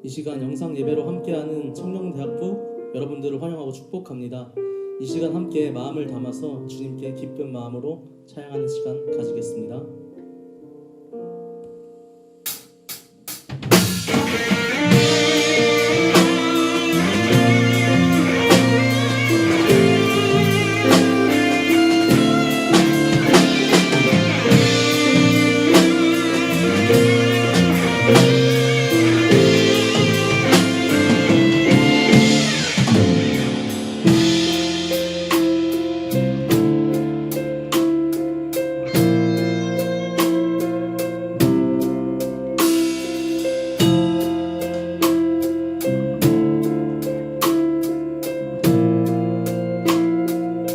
이 시간 영상 예배로 함께하는 청룡대학부 여러분들을 환영하고 축복합니다. 이 시간 함께 마음을 담아서 주님께 기쁜 마음으로 찬양하는 시간 가지겠습니다.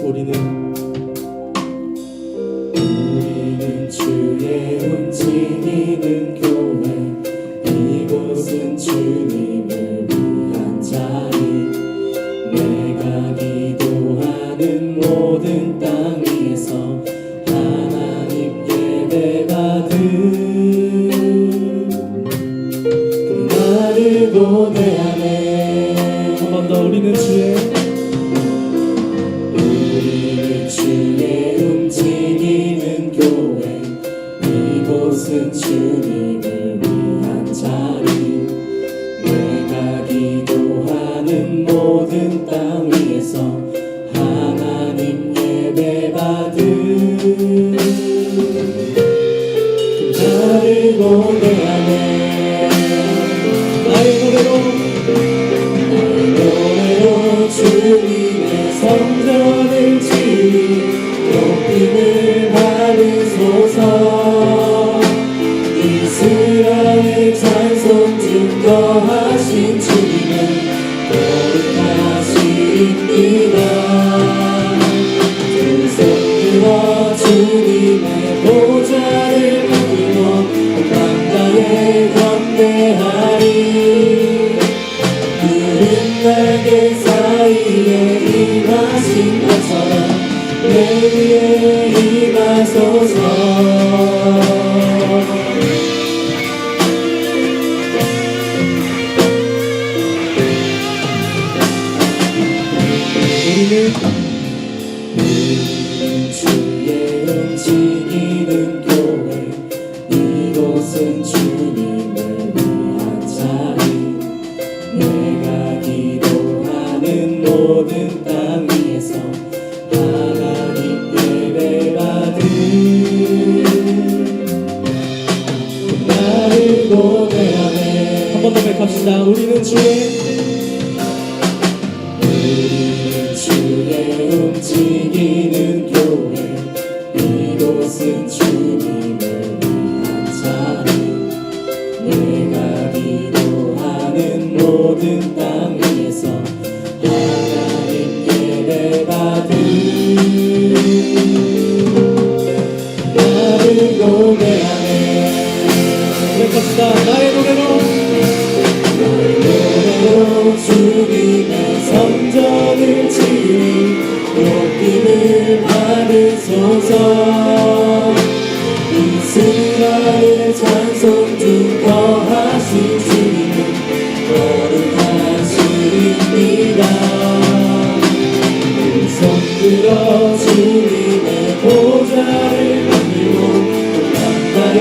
우리는 주의 움직이는 교회, 이곳은 주님을 위한 자리. 내가 기도하는 모든 땅 위에서 하나님 예배받은 그날을 고대하네. 한 번 더 우리는 주의 움직이는 교회, 이곳은 주님을 위한 자리. 내가 기도하는 모든 땅 위에서 하나님 예배받은 나를 고대하네. 나의 노래로 주님의 성전을 지리 높임을 받으소서. 이스라엘 찬송 증거하신 주님은 거룩하십니다. 두 손 들어 주님의 보좌를 만들고 밤낮에 경배하리. 푸른 날개 사이에 임하신 것처럼 내 위에 임하소서. 우리는 주의 움직이는 교회, 이곳은 주님을 위한 자리. 내가 기도하는 모든 땅 위에서 하나님 예배받은 나를 고대하네. 한 번 더 백합시다. 우리는 주의 움직이는 교회, 이곳은 주님을 위한 자리. 내가 기도하는 모든 땅 위에서 하나님 예배받은 나를 고대하네. 백합시다. 나의 노래로 주님의 성전을 지리 높임을 받으소서. 이스라엘 찬송 증거하신 주님은 거룩하십니다. 두 손 들어 주님의 보좌를 만들고 밤낮에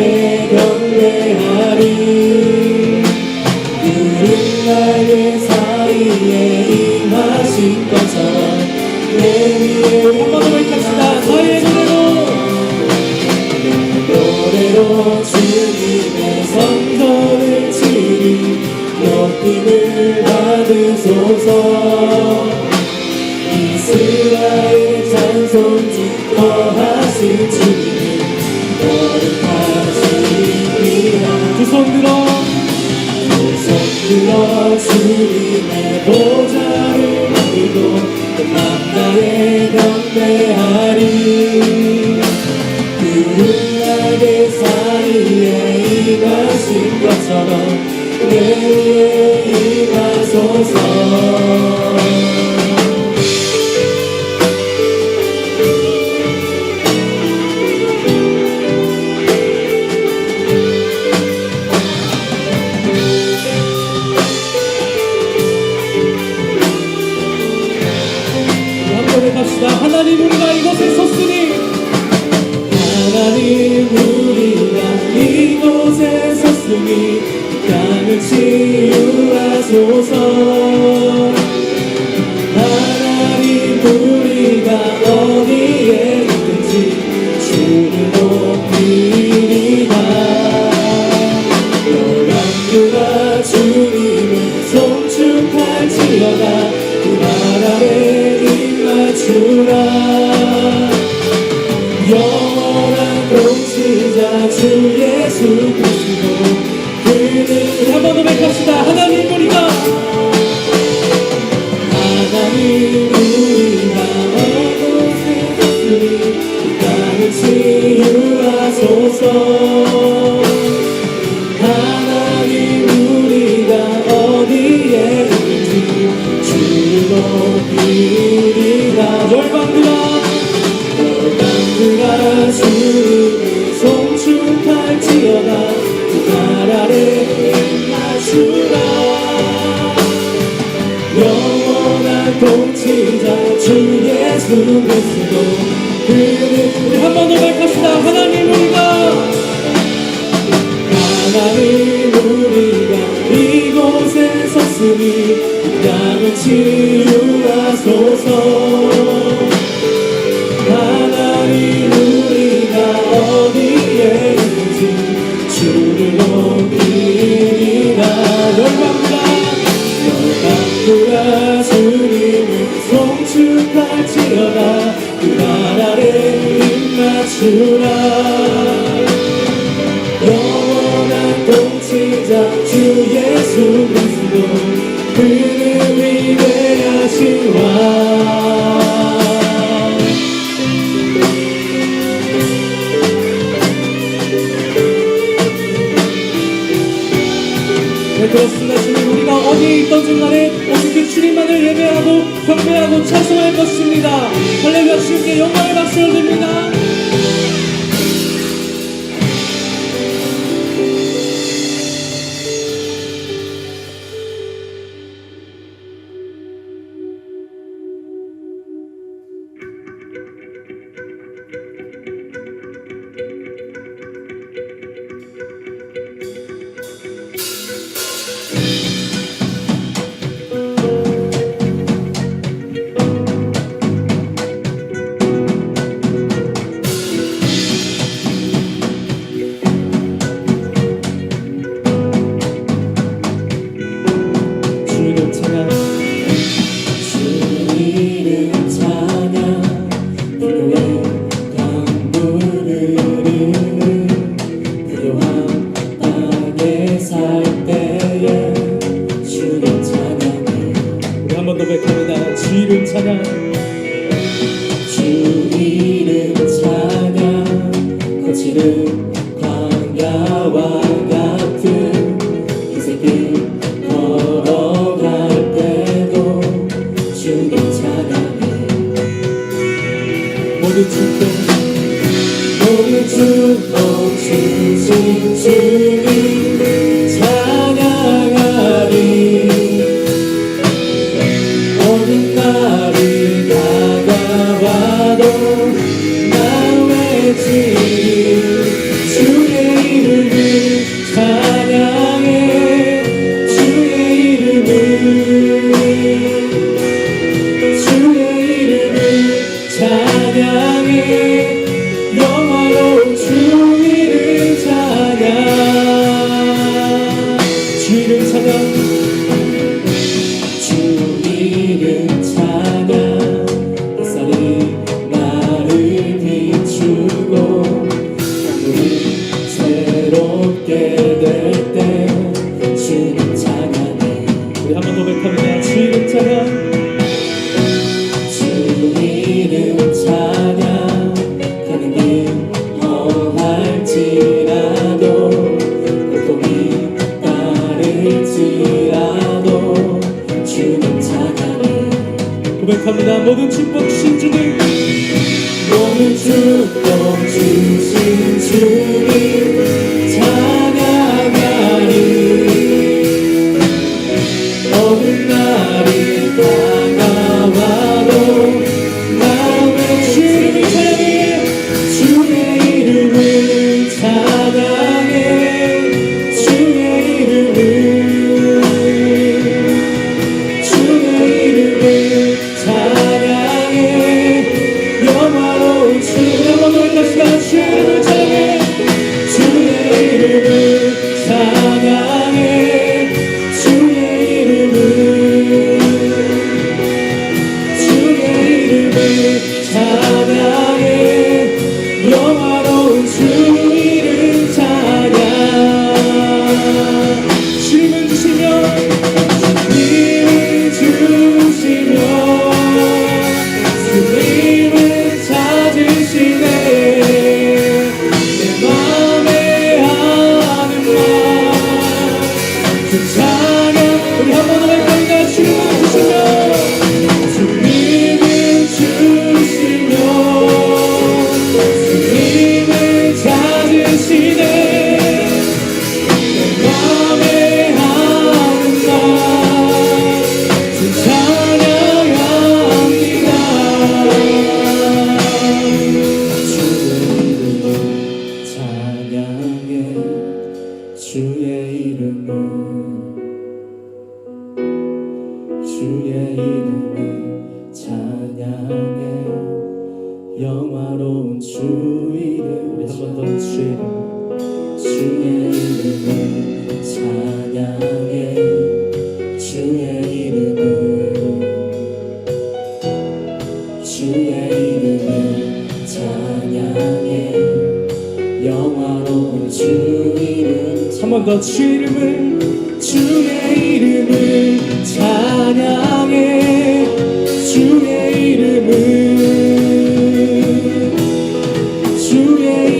경배하리. 푸른 날개 사이에 임하신 것처럼 내 위에 한 번 더 백합시다. 너의 노래로 주님의 성전을 지리 높임을 받으소서. 이스라엘 찬송 증거하신 주님은 거룩하십니다. 두 손 들어 주님의 보좌를 만들고 밤낮에 경배하리. 푸른 날개 사이에 임하신 것처럼 내 위에 임하소서. 하나님 우리가 이곳에 섰으니 하나님 우리가 이곳에 섰으니 땅을 치유하소서. 하나님 우리가 어디에 있든지 주를 높이리라. 열방들아 주님을 송축할지어다. 그 발 아래 입맞추라. 영원한 통치자 주 예수 그리스도 그는 한 번 더 맥합시다. 하나님 우리가 어곳에 섰으니 그 땅을 치유하소서. 하나님 우리가 어디에 있는지 주를 높이리라. 열방들아 주님을 송축할지어다. 그 발 아래 입맞추라. 영원한 통치자 주 예수 그리스도 그는 우리 한 번 더 맥합시다. 하나님 우리가 이곳에 섰으니 땅을 치유하소서. 하나님 우리가 어디에 있는지 주를 높이리라. 열방들아 주님을 송축할지어다. 그 발 아래 입맞추라. 영원한 통치자 주 예수 그리스도 그는 위대하신 왕. 네, 그렇습니다. 주님 우리가 어디에 있던 중간에 오직 주님만을 예배하고 경배하고 찬송할 것입니다. 할렐루야. 주님께 영광의 박수를 드립니다. 고백합니다. 모든 축복 주신 주님, 모든 축복 주신 주님 찬양하리. 어느 날이 다가와도 나 외치리. 그 찬양 우리 한 번 더 할까요? 주님을 주시며 주님을 주시며 주님을 찾으시네 내 맘에 하는 말 주 찬양합니다 주의 이름을 찬양해 영화로운 주 이름 우리 한 번 더 주의 이름 찬양해 주의 이름을 찬양해 영화로운 주 이름 한 번 더 주의 이름을 찬양해 주의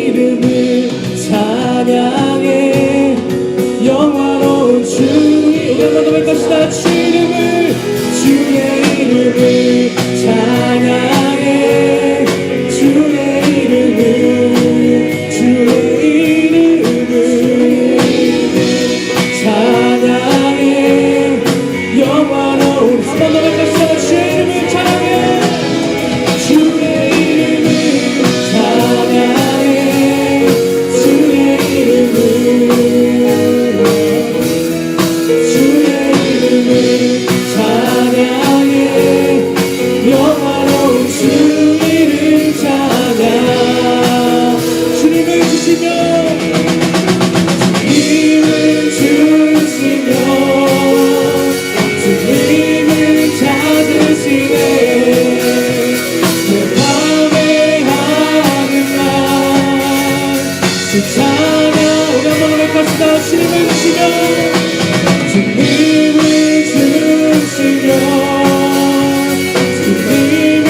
이름을 찬양해 영화로운 주 이름 한 번 더 할 것이다 주의 이름을 찬양해 주의 이름을 찬양해 영원한 한 번 더 할 것이다 주의 이름을 찬양해 주의 이름을 찬양해 주의 이름을 찬양해 영원한 주 이름 찬양 주님을 주시며 주님을 찾으시네 내 맘에 하는 말 주 찬양 우리 한 번 할 것이다 주님을 주시며 주님을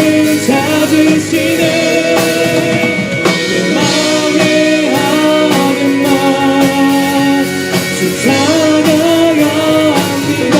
찾으시네 내 맘에 하는 말 주 찬양합니다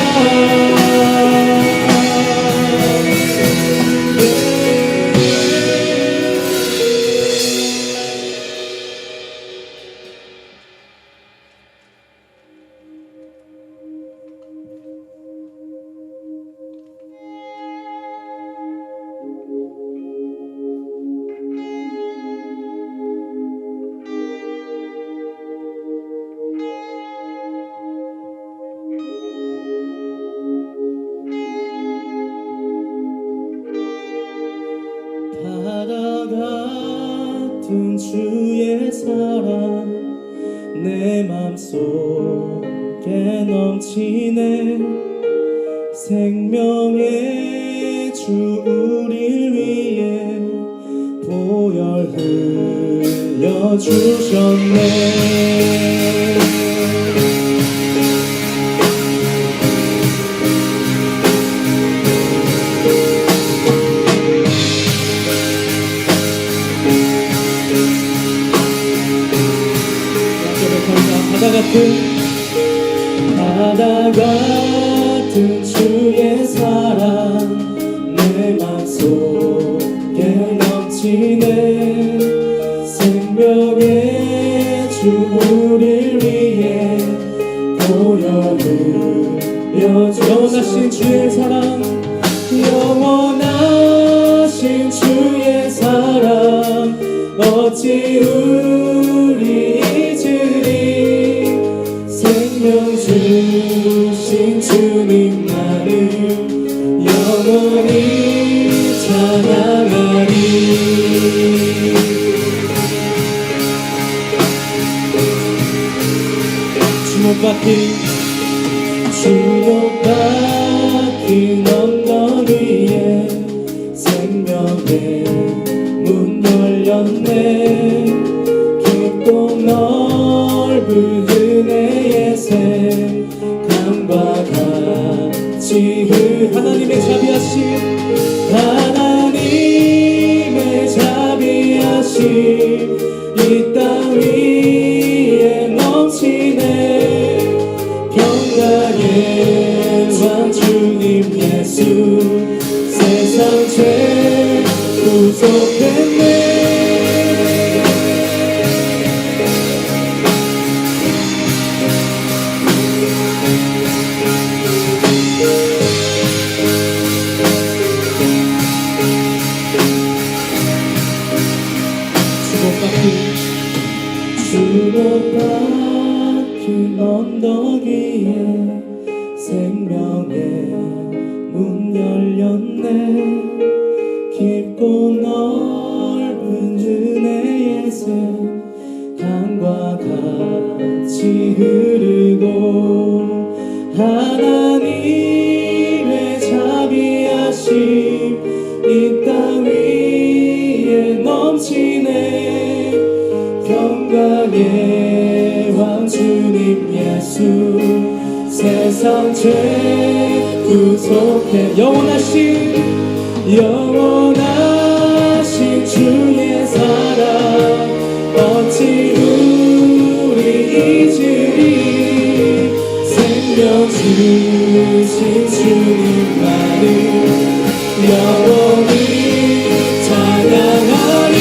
바다 같은 주의 사랑 내 맘속에 넘치네 생명의 주 우릴 위해 보혈 흘려주셨네 바다 같은 주의 사랑 내 맘속에 넘치네 생명의 주 우릴 위해 보혈 흘려주셨네 영원하신 주의 사랑 영원하신 주의 사랑 어찌 우리 잊으리 생명 주신 주님만을 영원히 찬양하리 주목받긴 언덕 위에 생명의 문 열렸네 깊고 넓은 은혜의 샘 강과 같이 하나님의 자비하심 이 땅 위에 넘치네 왕 주님 예수 세상 죄 구속했네. 주목받힌 언덕 위에 생명의 문 열렸네. 깊고 넓은 은혜의 새 강과 같이 흐르고 하나님의 자비하심 이 땅 위에 넘치네. 평강의 왕 주님 예수 세상 죄 구속해. 영원하신 주의 사랑 어찌 우리 잊으리. 생명 주신 주님만을 영원히 찬양하리.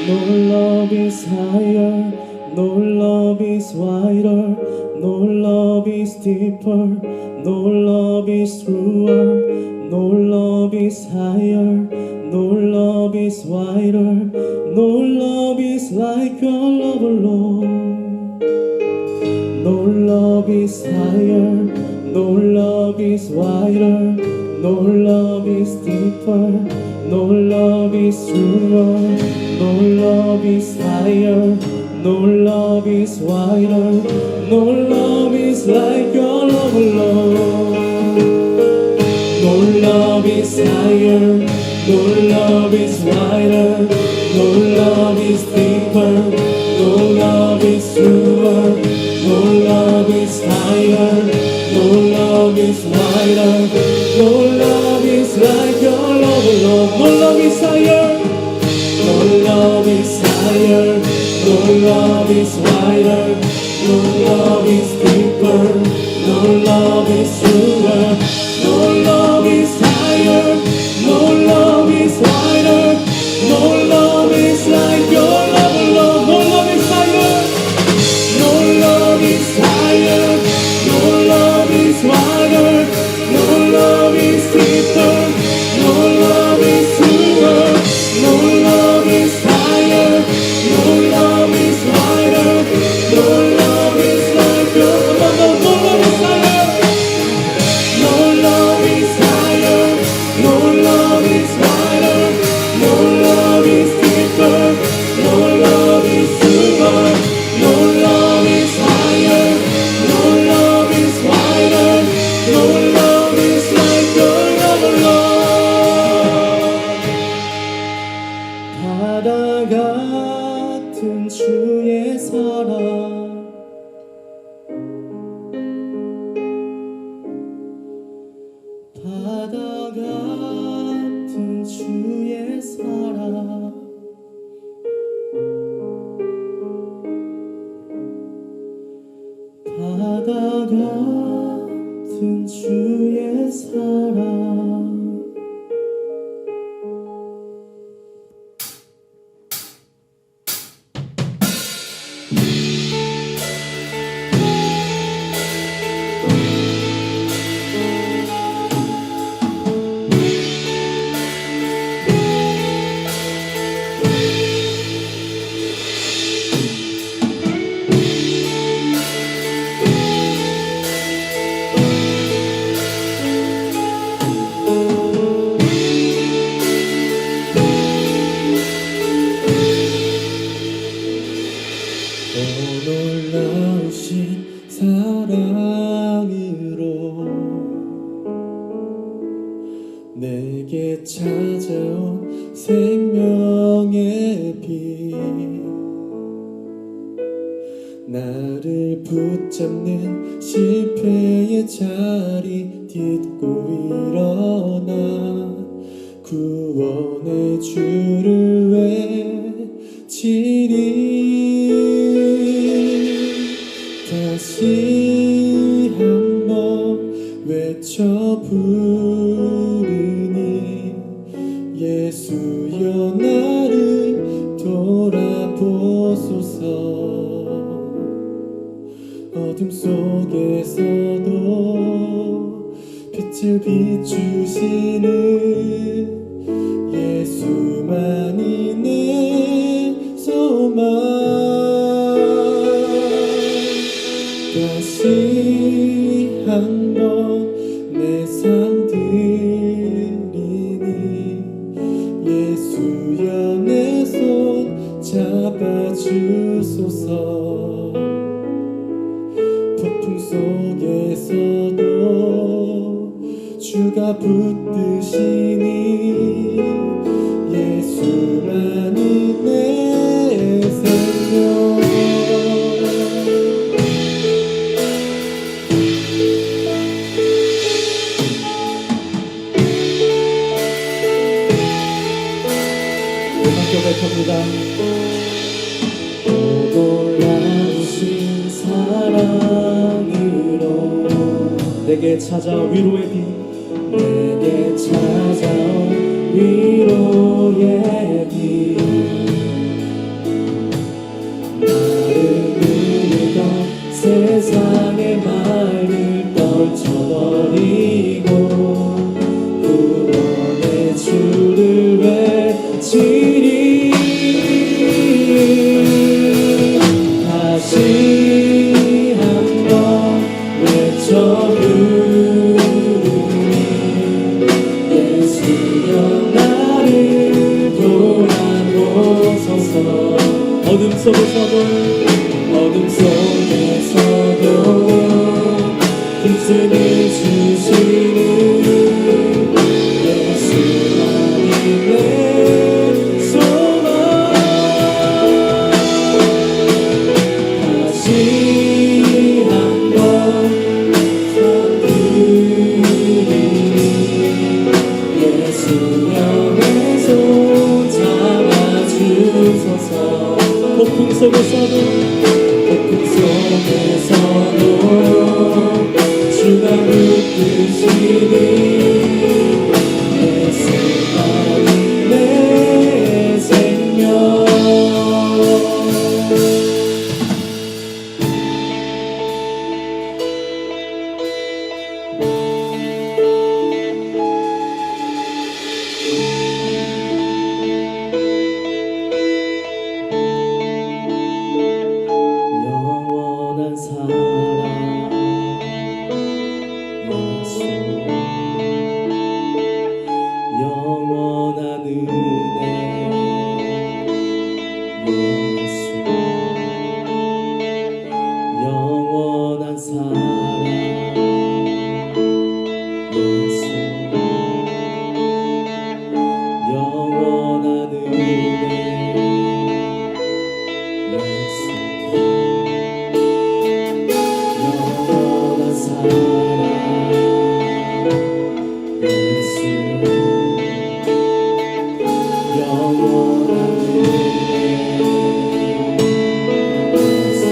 No love is higher, no love is wider, no love is deeper, no love is truer, no love is higher, no love is wider, no love is like your love, Lord. No love is higher, no love is wider, no love is deeper, no love is truer, no love is higher, no love is wider, no love is like your love, Lord. No love is higher, no love is wider, no love is deeper, no love is truer, no love is higher, no love is wider, no love is like your love, Lord. No love is higher, no love is higher, no love is wider, no love is deeper, no love is truer, no love is higher, no love is wider, no love is like your love, Lord. No love is higher, no love is higher, no love is wider, no love is deeper, no love is truer, no love is higher, no love is wider, no love is like your love. No love is higher, no love is higher, no love is wider, no love is deeper, no love is truer, no love is higher, no love is wider, no love is like your love, Lord. 바다 같은 주의 사랑 바다 같은 주의 사랑 바다 같은 주의 사랑. 놀라우신 사랑으로 내게 찾아온 생명의 빛 나를 붙잡는 실패의 자리 딛고 일어나 구원의 주를 외치리. 다시 한번 외쳐 부르니 예수여 나를 돌아보소서. 어둠 속에서도 빛을 비추시는 예수만이 내 소망. 다시 한번 내 삶 드리니 예수여 내 손 잡아주소서. 폭풍 속에서도 주가 붙드시니 예수만이 내 생명. 함께 고백합니다. 놀라우신 사랑으로 내게 찾아온 위로의 빛, 내게 찾아온 위로의 빛, 나를 누르던 세상의 말을 떨쳐버리고 구원의 주를 외치리. 다시 한번 외쳐 부르니 예수여 나를 돌아보소서. 어둠 속에서도 빛을 비추시는 예수만이 내 소망. 다시 한번 부르니 예수여 내 손 잡아주소서. 폭풍 속에서도 주가 붙드시니 예수만이 내 생명. 영원한 사랑 예수, 영원한 은혜 예수, 영원한 사랑 예수, 영원한 은혜 예수, 영원한 사랑 예수, 영원한 은혜 예수,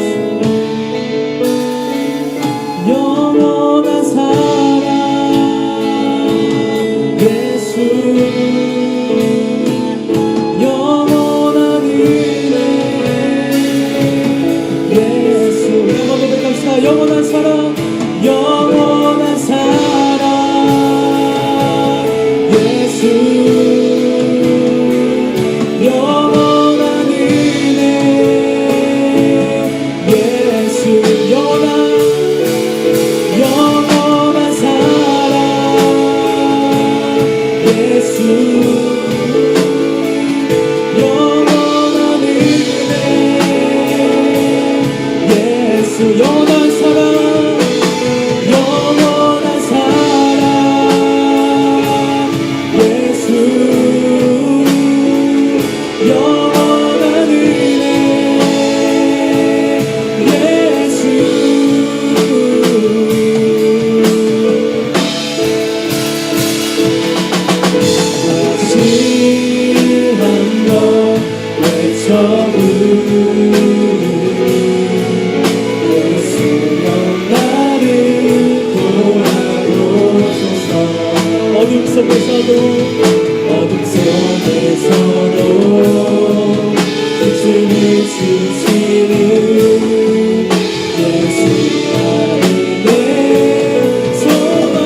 영원한 사랑 예수, 영원한 은혜 예수. 한번 고백합시다. 영원한 사랑, 영원한 사랑 예수, 영원한 은혜 예수, 영원한 사랑 예수, 영원한 은혜 예수, 영원한 사랑, 영원한 사랑 예수, 영원한 은혜 예수. 속에서도 어둠 속에서도 빛을 비추시는 예수 나를 내 소망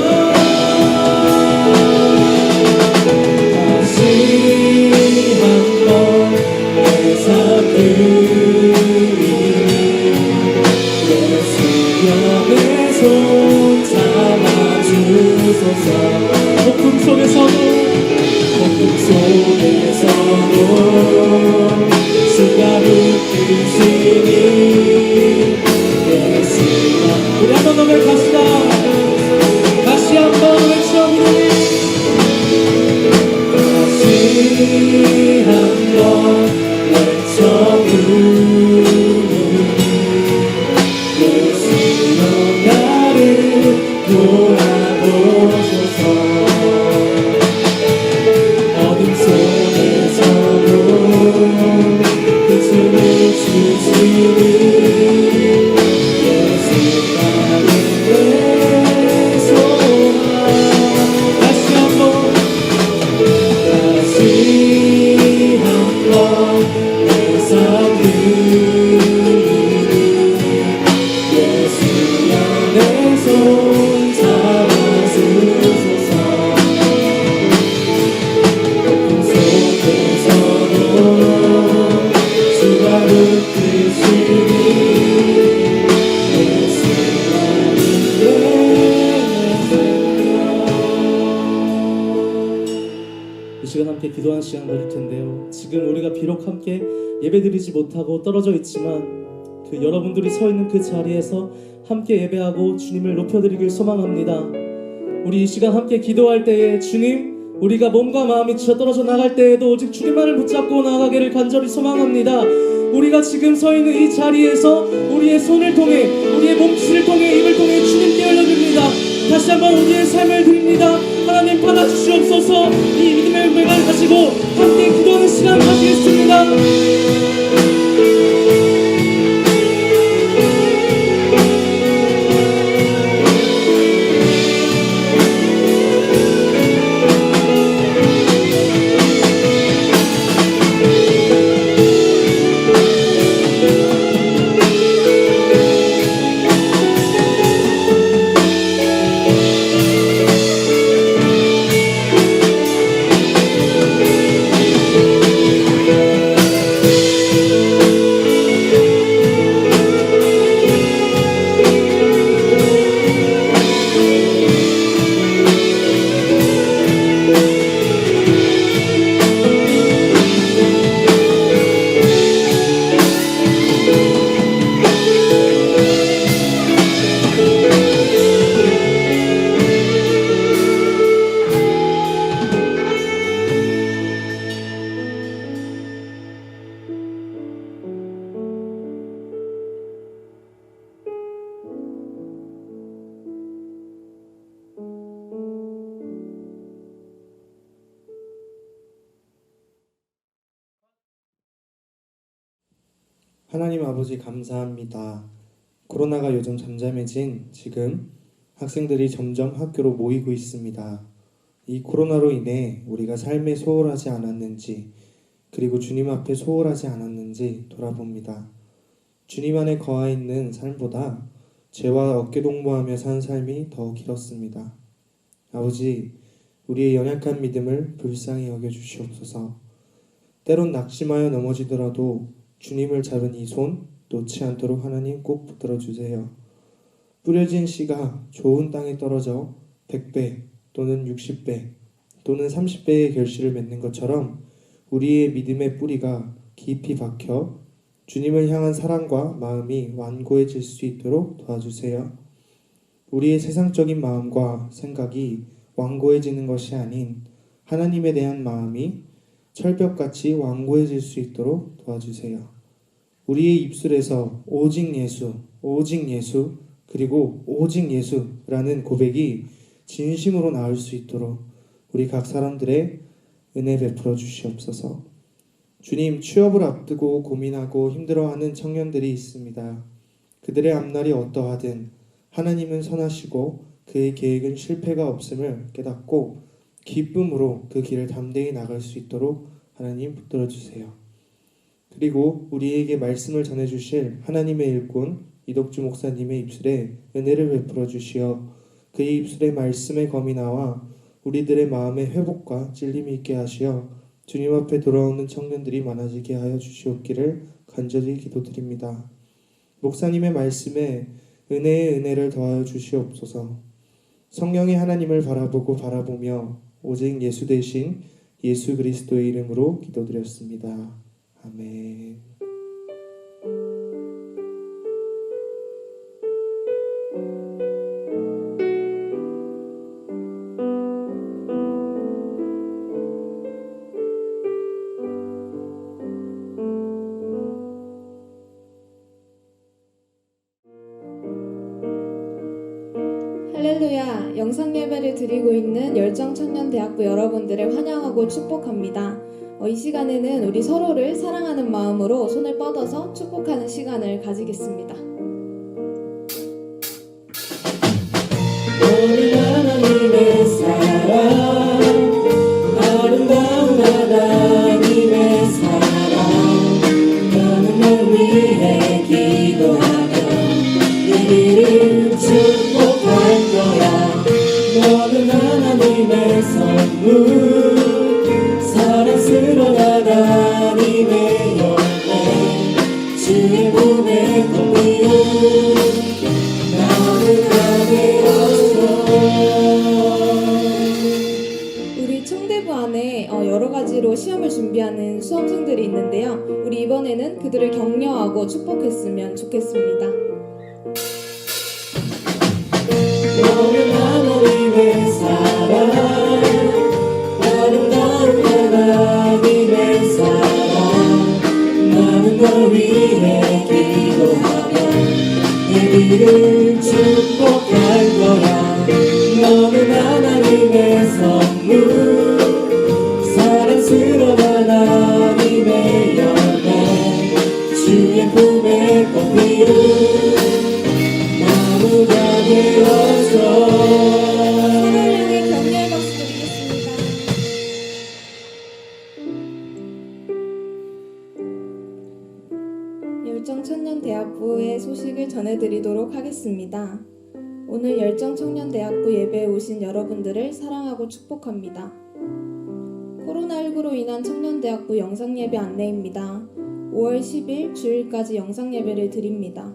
다시 한번 내 삶 예수여 내 손 잡아주소서 폭풍 속에서도 수가 붙으시니 예수여 우리 한번 더 외갑시다 다시 한번 외쳐 부르니 다시 한번 외쳐 부르니 예수여 나를 도와보소서 어둠 속에서도 빛을 비추시니 예수 나를 내 소망 다시 한번 내 삶 예수여 내 손 잡아주소서 폭풍 속에서도 수가 붙으시니 예수 나를 이 시간 함께 기도하는 시간 가질 텐데요. 지금 우리가 비록 함께 예배드리지 못하고 떨어져 있지만 그 여러분들이 서 있는 그 자리에서 함께 예배하고 주님을 높여드리길 소망합니다. 우리 이 시간 함께 기도할 때에 주님, 우리가 몸과 마음이 치어 떨어져 나갈 때에도 오직 주님만을 붙잡고 나아가기를 간절히 소망합니다. 우리가 지금 서 있는 이 자리에서 우리의 손을 통해, 우리의 몸짓을 통해, 입을 통해 주님께 올려드립니다. 다시 한번 우리의 삶을 드립니다. 하나님 받아주시옵소서. 이 믿음의 은혜를 가지고 함께 기도하는 시간 가지겠습니다. 하나님 아버지 감사합니다. 코로나가 요즘 잠잠해진 지금 학생들이 점점 학교로 모이고 있습니다. 이 코로나로 인해 우리가 삶에 소홀하지 않았는지 그리고 주님 앞에 소홀하지 않았는지 돌아봅니다. 주님 안에 거하 있는 삶보다 죄와 어깨동무하며 산 삶이 더 길었습니다. 아버지, 우리의 연약한 믿음을 불쌍히 여겨주시옵소서. 때론 낙심하여 넘어지더라도 주님을 잡은 이 손 놓지 않도록 하나님 꼭 붙들어 주세요. 뿌려진 씨가 좋은 땅에 떨어져 100배 또는 60배 또는 30배의 결실을 맺는 것처럼 우리의 믿음의 뿌리가 깊이 박혀 주님을 향한 사랑과 마음이 완고해질 수 있도록 도와주세요. 우리의 세상적인 마음과 생각이 완고해지는 것이 아닌 하나님에 대한 마음이 철벽같이 완고해질 수 있도록 도와주세요. 우리의 입술에서 오직 예수, 오직 예수, 그리고 오직 예수라는 고백이 진심으로 나올 수 있도록 우리 각 사람들의 은혜 베풀어 주시옵소서. 주님, 취업을 앞두고 고민하고 힘들어하는 청년들이 있습니다. 그들의 앞날이 어떠하든 하나님은 선하시고 그의 계획은 실패가 없음을 깨닫고 기쁨으로 그 길을 담대히 나갈 수 있도록 하나님 붙들어 주세요. 그리고 우리에게 말씀을 전해주실 하나님의 일꾼 이덕주 목사님의 입술에 은혜를 베풀어 주시어 그의 입술에 말씀의 검이 나와 우리들의 마음의 회복과 찔림이 있게 하시어 주님 앞에 돌아오는 청년들이 많아지게 하여 주시옵기를 간절히 기도드립니다. 목사님의 말씀에 은혜의 은혜를 더하여 주시옵소서. 성령의 하나님을 바라보며 오직 예수 대신 예수 그리스도의 이름으로 기도드렸습니다. 아멘. 할렐루야! 영상 예배를 드리고 있는 열정청년대학부 여러분들을 환영하고 축복합니다. 이 시간에는 우리 서로를 사랑하는 마음으로 손을 뻗어서 축복하는 시간을 가지겠습니다. 너는 하나님의 사랑, 아름다운 하나님의 사랑. 나는 널 위해 기도하며 내일을 축복할 거야. 너는 하나님의 선물, 사랑스러운 하나님의 열매, 주의 품에 꽃피운 우리 청대부 안에 여러 가지로 시험을 준비하는 수험생들이 있는데요. 우리 이번에는 그들을 격려하고 축복했으면 좋겠습니다. 너는 하나님의 사랑, 아름다운 하나님의 사랑. 나는 널 위해 기도하며 내일을 축복할 거야. 너는 하나님의 선물, 사랑스러운 하나님의 열매, 주의 품에 꽃피운 나무가 되어서. 서로를 향해 격려의 박수 드리겠습니다. 열정청년대학부의 소식을 전해드리도록 하겠습니다. 오늘 열정청년대학부 예배에 오신 여러분들을 사랑하고 축복합니다. 코로나19로 인한 청년대학부 영상예배 안내입니다. 5월 10일 주일까지 영상예배를 드립니다.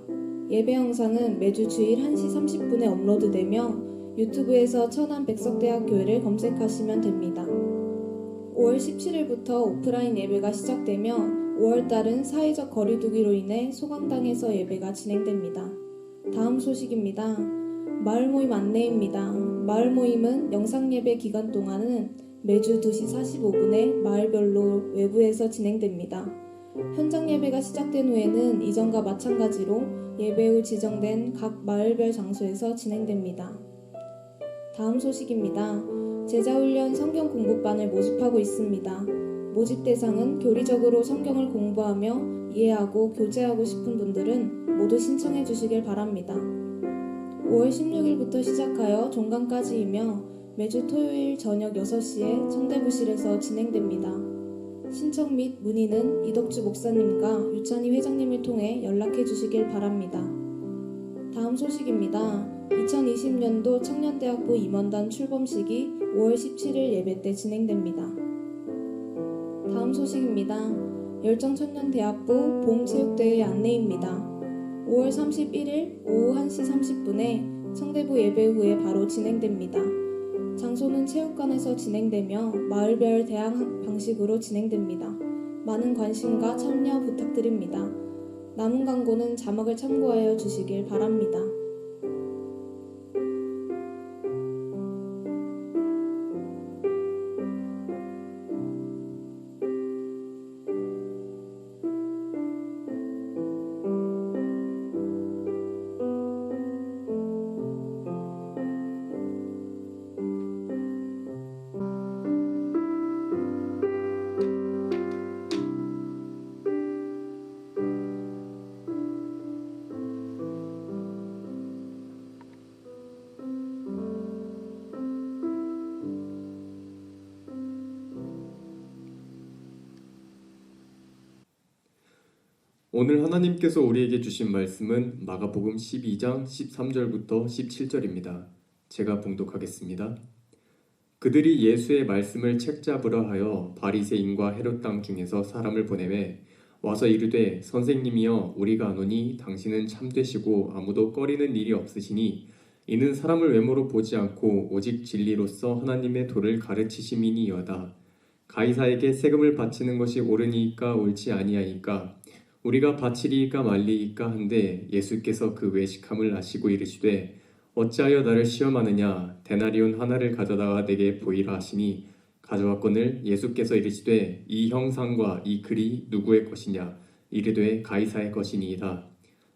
예배 영상은 매주 주일 1시 30분에 업로드되며 유튜브에서 천안백석대학교회를 검색하시면 됩니다. 5월 17일부터 오프라인 예배가 시작되며 5월달은 사회적 거리두기로 인해 소강당에서 예배가 진행됩니다. 다음 소식입니다. 마을 모임 안내입니다. 마을 모임은 영상 예배 기간 동안은 매주 2시 45분에 마을별로 외부에서 진행됩니다. 현장 예배가 시작된 후에는 이전과 마찬가지로 예배 후 지정된 각 마을별 장소에서 진행됩니다. 다음 소식입니다. 제자훈련 성경 공부반을 모집하고 있습니다. 모집 대상은 교리적으로 성경을 공부하며 이해하고 교제하고 싶은 분들은 모두 신청해 주시길 바랍니다. 5월 16일부터 시작하여 종강까지이며 매주 토요일 저녁 6시에 청대부실에서 진행됩니다. 신청 및 문의는 이덕주 목사님과 유찬희 회장님을 통해 연락해 주시길 바랍니다. 다음 소식입니다. 2020년도 청년대학부 임원단 출범식이 5월 17일 예배 때 진행됩니다. 다음 소식입니다. 열정청년대학부 봄체육대회 안내입니다. 5월 31일 오후 1시 30분에 청대부 예배 후에 바로 진행됩니다. 장소는 체육관에서 진행되며 마을별 대항 방식으로 진행됩니다. 많은 관심과 참여 부탁드립니다. 남은 광고는 자막을 참고하여 주시길 바랍니다. 오늘 하나님께서 우리에게 주신 말씀은 마가복음 12장 13절부터 17절입니다. 제가 봉독하겠습니다. 그들이 예수의 말씀을 책잡으려 하여 바리새인과 헤롯 땅 중에서 사람을 보내매 와서 이르되 선생님이여 우리가 아노니 당신은 참되시고 아무도 꺼리는 일이 없으시니 이는 사람을 외모로 보지 않고 오직 진리로서 하나님의 도를 가르치심이니이다. 가이사에게 세금을 바치는 것이 옳으니까 옳지 아니하니까 우리가 바치리이까 말리이까 한데 예수께서 그 외식함을 아시고 이르시되 어찌하여 나를 시험하느냐 데나리온 하나를 가져다가 내게 보이라 하시니 가져왔거늘 예수께서 이르시되 이 형상과 이 글이 누구의 것이냐 이르되 가이사의 것이니이다.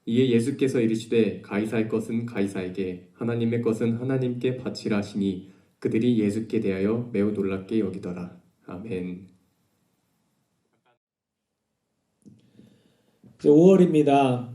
이에 예수께서 이르시되 가이사의 것은 가이사에게 하나님의 것은 하나님께 바치라 하시니 그들이 예수께 대하여 매우 놀랍게 여기더라. 아멘. 이제 5월입니다.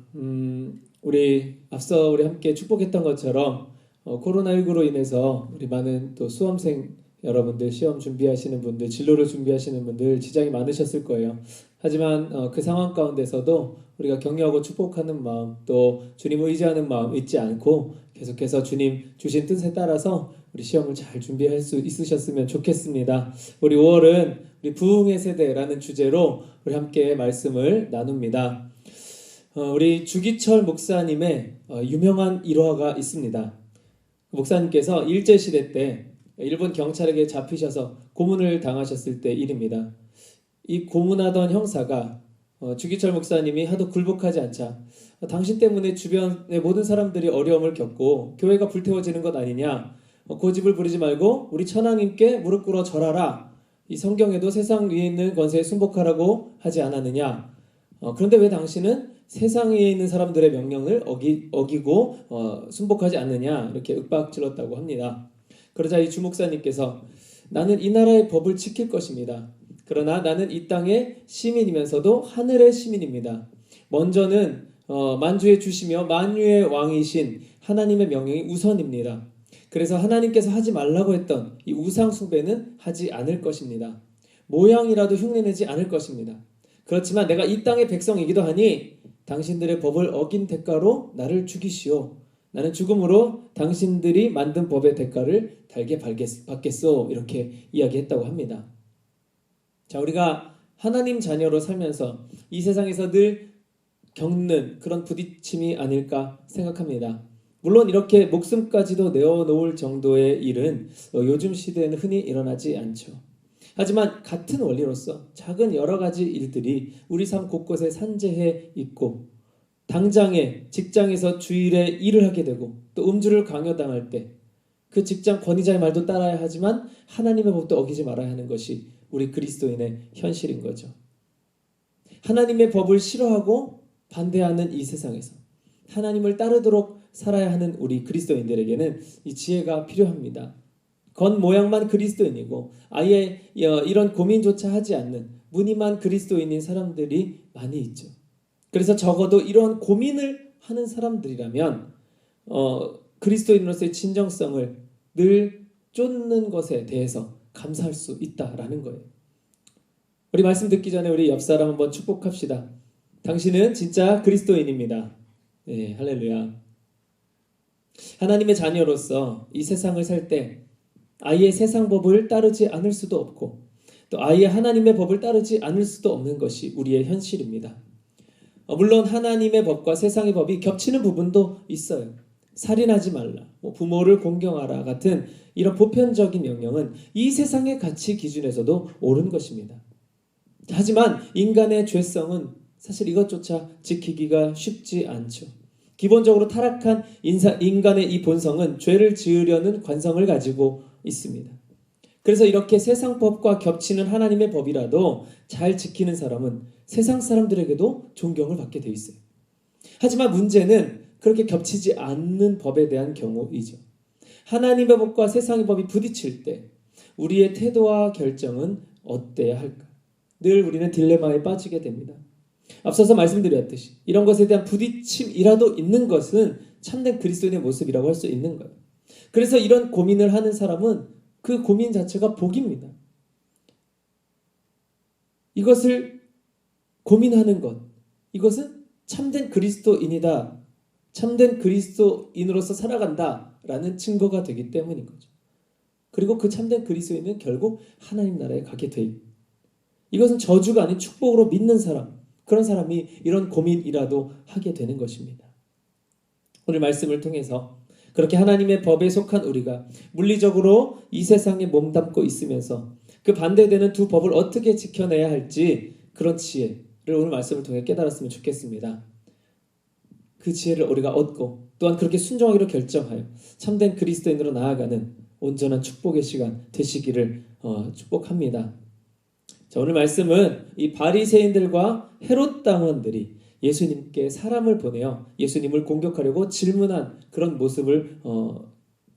앞서 우리 함께 축복했던 것처럼 코로나19로 인해서 우리 많은 또 수험생 여러분들, 시험 준비하시는 분들, 진로를 준비하시는 분들 지장이 많으셨을 거예요. 하지만 그 상황 가운데서도 우리가 격려하고 축복하는 마음, 또 주님을 의지하는 마음 잊지 않고 계속해서 주님 주신 뜻에 따라서 우리 시험을 잘 준비할 수 있으셨으면 좋겠습니다. 우리 5월은 우리 부흥의 세대라는 주제로 우리 함께 말씀을 나눕니다. 우리 주기철 목사님의 유명한 일화가 있습니다. 목사님께서 일제시대 때 일본 경찰에게 잡히셔서 고문을 당하셨을 때 일입니다. 이 고문하던 형사가 주기철 목사님이 하도 굴복하지 않자 당신 때문에 주변의 모든 사람들이 어려움을 겪고 교회가 불태워지는 것 아니냐, 고집을 부리지 말고 우리 천황님께 무릎 꿇어 절하라, 이 성경에도 세상 위에 있는 권세에 순복하라고 하지 않았느냐, 그런데 왜 당신은 세상 위에 있는 사람들의 명령을 어기고 순복하지 않느냐, 이렇게 윽박질렀다고 합니다. 그러자 이 주목사님께서 나는 이 나라의 법을 지킬 것입니다. 그러나 나는 이 땅의 시민이면서도 하늘의 시민입니다. 먼저는 만주의 주시며 만유의 왕이신 하나님의 명령이 우선입니다. 그래서 하나님께서 하지 말라고 했던 이 우상 숭배는 하지 않을 것입니다. 모양이라도 흉내내지 않을 것입니다. 그렇지만 내가 이 땅의 백성이기도 하니 당신들의 법을 어긴 대가로 나를 죽이시오. 나는 죽음으로 당신들이 만든 법의 대가를 달게 받겠소. 이렇게 이야기했다고 합니다. 자, 우리가 하나님 자녀로 살면서 이 세상에서 늘 겪는 그런 부딪힘이 아닐까 생각합니다. 물론 이렇게 목숨까지도 내어놓을 정도의 일은 요즘 시대에는 흔히 일어나지 않죠. 하지만 같은 원리로서 작은 여러 가지 일들이 우리 삶 곳곳에 산재해 있고, 당장에 직장에서 주일에 일을 하게 되고 또 음주를 강요당할 때 그 직장 권위자의 말도 따라야 하지만 하나님의 법도 어기지 말아야 하는 것이 우리 그리스도인의 현실인 거죠. 하나님의 법을 싫어하고 반대하는 이 세상에서 하나님을 따르도록 살아야 하는 우리 그리스도인들에게는 이 지혜가 필요합니다. 겉모양만 그리스도인이고 아예 이런 고민조차 하지 않는 무늬만 그리스도인인 사람들이 많이 있죠. 그래서 적어도 이러한 고민을 하는 사람들이라면 그리스도인으로서의 진정성을 늘 쫓는 것에 대해서 감사할 수 있다라는 거예요. 우리 말씀 듣기 전에 우리 옆 사람 한번 축복합시다. 당신은 진짜 그리스도인입니다. 네, 할렐루야. 하나님의 자녀로서 이 세상을 살 때 아예 세상 법을 따르지 않을 수도 없고 또 아예 하나님의 법을 따르지 않을 수도 없는 것이 우리의 현실입니다. 물론 하나님의 법과 세상의 법이 겹치는 부분도 있어요. 살인하지 말라, 부모를 공경하라 같은 이런 보편적인 명령은 이 세상의 가치 기준에서도 옳은 것입니다. 하지만 인간의 죄성은 사실 이것조차 지키기가 쉽지 않죠. 기본적으로 타락한 인간의 이 본성은 죄를 지으려는 관성을 가지고 있습니다. 그래서 이렇게 세상 법과 겹치는 하나님의 법이라도 잘 지키는 사람은 세상 사람들에게도 존경을 받게 돼 있어요. 하지만 문제는 그렇게 겹치지 않는 법에 대한 경우이죠. 하나님의 법과 세상의 법이 부딪힐 때 우리의 태도와 결정은 어때야 할까? 늘 우리는 딜레마에 빠지게 됩니다. 앞서서 말씀드렸듯이 이런 것에 대한 부딪힘이라도 있는 것은 참된 그리스도인의 모습이라고 할 수 있는 거예요. 그래서 이런 고민을 하는 사람은 그 고민 자체가 복입니다. 이것을 고민하는 것, 이것은 참된 그리스도인이다, 참된 그리스도인으로서 살아간다라는 증거가 되기 때문인 거죠. 그리고 그 참된 그리스도인은 결국 하나님 나라에 가게 돼 있고, 이것은 저주가 아닌 축복으로 믿는 사람, 그런 사람이 이런 고민이라도 하게 되는 것입니다. 오늘 말씀을 통해서 그렇게 하나님의 법에 속한 우리가 물리적으로 이 세상에 몸담고 있으면서 그 반대되는 두 법을 어떻게 지켜내야 할지, 그런 지혜를 오늘 말씀을 통해 깨달았으면 좋겠습니다. 그 지혜를 우리가 얻고 또한 그렇게 순종하기로 결정하여 참된 그리스도인으로 나아가는 온전한 축복의 시간 되시기를 축복합니다. 자, 오늘 말씀은 이 바리새인들과 헤롯 당원들이 예수님께 사람을 보내어 예수님을 공격하려고 질문한 그런 모습을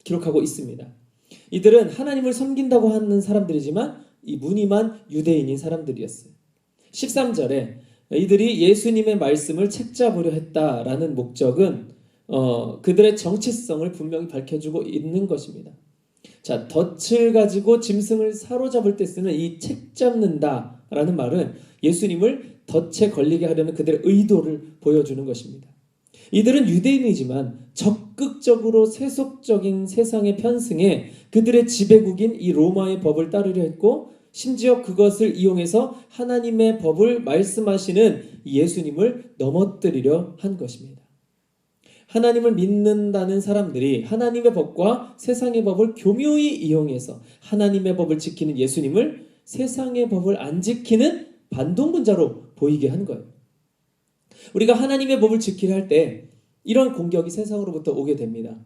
기록하고 있습니다. 이들은 하나님을 섬긴다고 하는 사람들이지만 이 무늬만 유대인인 사람들이었어요. 13절에 이들이 예수님의 말씀을 책잡으려 했다라는 목적은 그들의 정체성을 분명히 밝혀주고 있는 것입니다. 자, 덫을 가지고 짐승을 사로잡을 때 쓰는 이 책잡는다라는 말은 예수님을 덫에 걸리게 하려는 그들의 의도를 보여주는 것입니다. 이들은 유대인이지만 적극적으로 세속적인 세상의 편승에 그들의 지배국인 이 로마의 법을 따르려 했고, 심지어 그것을 이용해서 하나님의 법을 말씀하시는 예수님을 넘어뜨리려 한 것입니다. 하나님을 믿는다는 사람들이 하나님의 법과 세상의 법을 교묘히 이용해서 하나님의 법을 지키는 예수님을 세상의 법을 안 지키는 반동분자로 보이게 한 거예요. 우리가 하나님의 법을 지키려 할 때 이런 공격이 세상으로부터 오게 됩니다.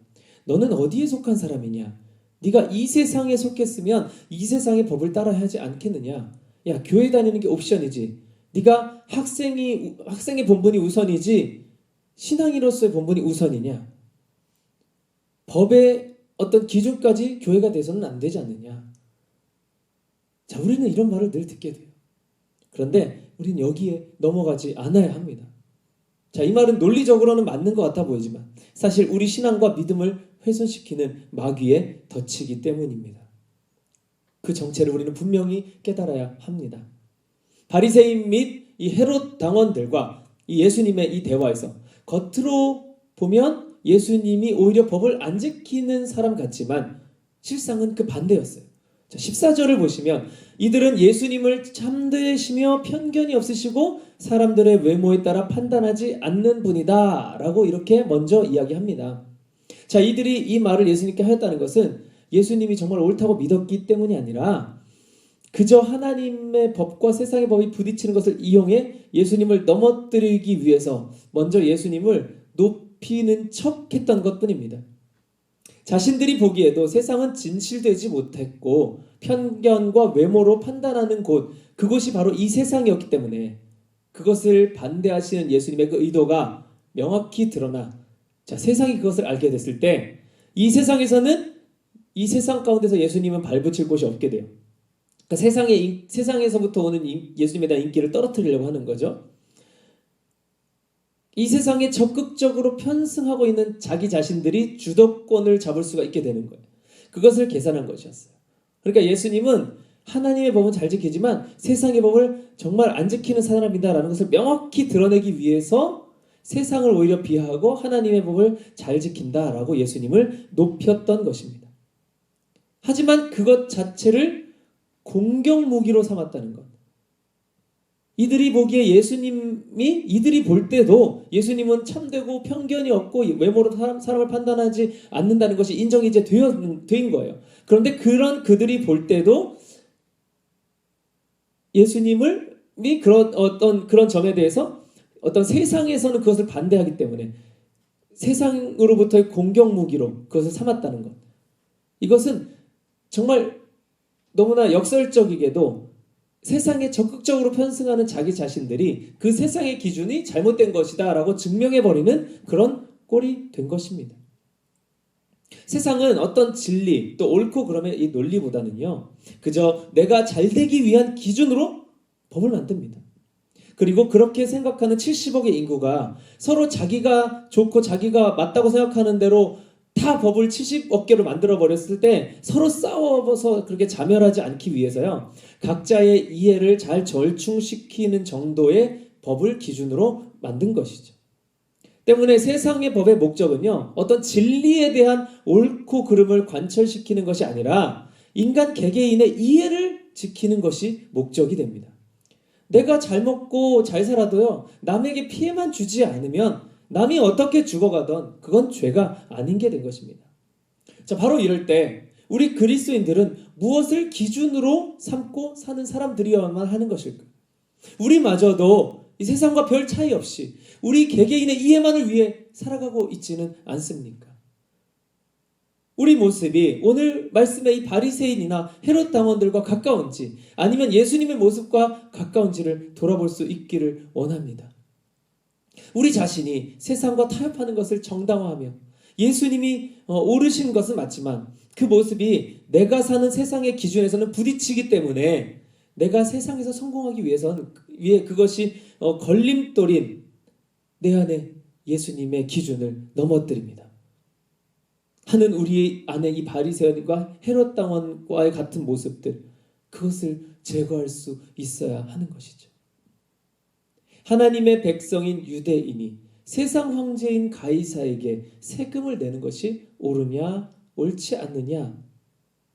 너는 어디에 속한 사람이냐? 네가 이 세상에 속했으면 이 세상의 법을 따라야 하지 않겠느냐? 야, 교회 다니는 게 옵션이지. 네가 학생의 본분이 우선이지 신앙인으로서의 본분이 우선이냐? 법의 어떤 기준까지 교회가 돼서는 안 되지 않느냐? 자, 우리는 이런 말을 늘 듣게 돼요. 그런데 우리는 여기에 넘어가지 않아야 합니다. 자, 이 말은 논리적으로는 맞는 것 같아 보이지만 사실 우리 신앙과 믿음을 훼손시키는 마귀의 덫이기 때문입니다. 그 정체를 우리는 분명히 깨달아야 합니다. 바리새인 및 이 헤롯 당원들과 이 예수님의 이 대화에서 겉으로 보면 예수님이 오히려 법을 안 지키는 사람 같지만 실상은 그 반대였어요. 자, 14절을 보시면 이들은 예수님을 참되시며 편견이 없으시고 사람들의 외모에 따라 판단하지 않는 분이다 라고 이렇게 먼저 이야기합니다. 자, 이들이 이 말을 예수님께 하였다는 것은 예수님이 정말 옳다고 믿었기 때문이 아니라 그저 하나님의 법과 세상의 법이 부딪히는 것을 이용해 예수님을 넘어뜨리기 위해서 먼저 예수님을 높이는 척 했던 것뿐입니다. 자신들이 보기에도 세상은 진실되지 못했고 편견과 외모로 판단하는 그곳이 바로 이 세상이었기 때문에 그것을 반대하시는 예수님의 그 의도가 명확히 드러나, 자, 세상이 그것을 알게 됐을 때 이 세상에서는 이 세상 가운데서 예수님은 발붙일 곳이 없게 돼요. 그러니까 세상에서부터 오는 예수님에 대한 인기를 떨어뜨리려고 하는 거죠. 이 세상에 적극적으로 편승하고 있는 자기 자신들이 주도권을 잡을 수가 있게 되는 거예요. 그것을 계산한 것이었어요. 그러니까 예수님은 하나님의 법은 잘 지키지만 세상의 법을 정말 안 지키는 사람이다라는 것을 명확히 드러내기 위해서 세상을 오히려 비하하고 하나님의 법을 잘 지킨다라고 예수님을 높였던 것입니다. 하지만 그것 자체를 공격 무기로 삼았다는 것. 이들이 보기에 이들이 볼 때도 예수님은 참되고 편견이 없고 외모로 사람을 판단하지 않는다는 것이 인정이 이제 된 거예요. 그런데 그들이 볼 때도 예수님이 그런 점에 대해서 어떤 세상에서는 그것을 반대하기 때문에 세상으로부터의 공격 무기로 그것을 삼았다는 것. 이것은 정말 너무나 역설적이게도 세상에 적극적으로 편승하는 자기 자신들이 그 세상의 기준이 잘못된 것이다 라고 증명해버리는 그런 꼴이 된 것입니다. 세상은 어떤 진리 또 옳고 그름의 이 논리보다는요, 그저 내가 잘되기 위한 기준으로 법을 만듭니다. 그리고 그렇게 생각하는 70억의 인구가 서로 자기가 좋고 자기가 맞다고 생각하는 대로 다 법을 70억 개로 만들어버렸을 때 서로 싸워서 그렇게 자멸하지 않기 위해서요, 각자의 이해를 잘 절충시키는 정도의 법을 기준으로 만든 것이죠. 때문에 세상의 법의 목적은요, 어떤 진리에 대한 옳고 그름을 관철시키는 것이 아니라 인간 개개인의 이해를 지키는 것이 목적이 됩니다. 내가 잘 먹고 잘 살아도요, 남에게 피해만 주지 않으면 남이 어떻게 죽어가던 그건 죄가 아닌 게 된 것입니다. 자, 바로 이럴 때 우리 그리스도인들은 무엇을 기준으로 삼고 사는 사람들이어야만 하는 것일까? 우리마저도 이 세상과 별 차이 없이 우리 개개인의 이해만을 위해 살아가고 있지는 않습니까? 우리 모습이 오늘 말씀의 이 바리새인이나 헤롯 당원들과 가까운지 아니면 예수님의 모습과 가까운지를 돌아볼 수 있기를 원합니다. 우리 자신이 세상과 타협하는 것을 정당화하며 예수님이 오르신 것은 맞지만 그 모습이 내가 사는 세상의 기준에서는 부딪히기 때문에 내가 세상에서 성공하기 위해 그것이 걸림돌인 내 안에 예수님의 기준을 넘어뜨립니다. 하는 우리 안에 이 바리새인과 헤롯 당원과의 같은 모습들, 그것을 제거할 수 있어야 하는 것이죠. 하나님의 백성인 유대인이 세상 황제인 가이사에게 세금을 내는 것이 옳으냐 옳지 않느냐,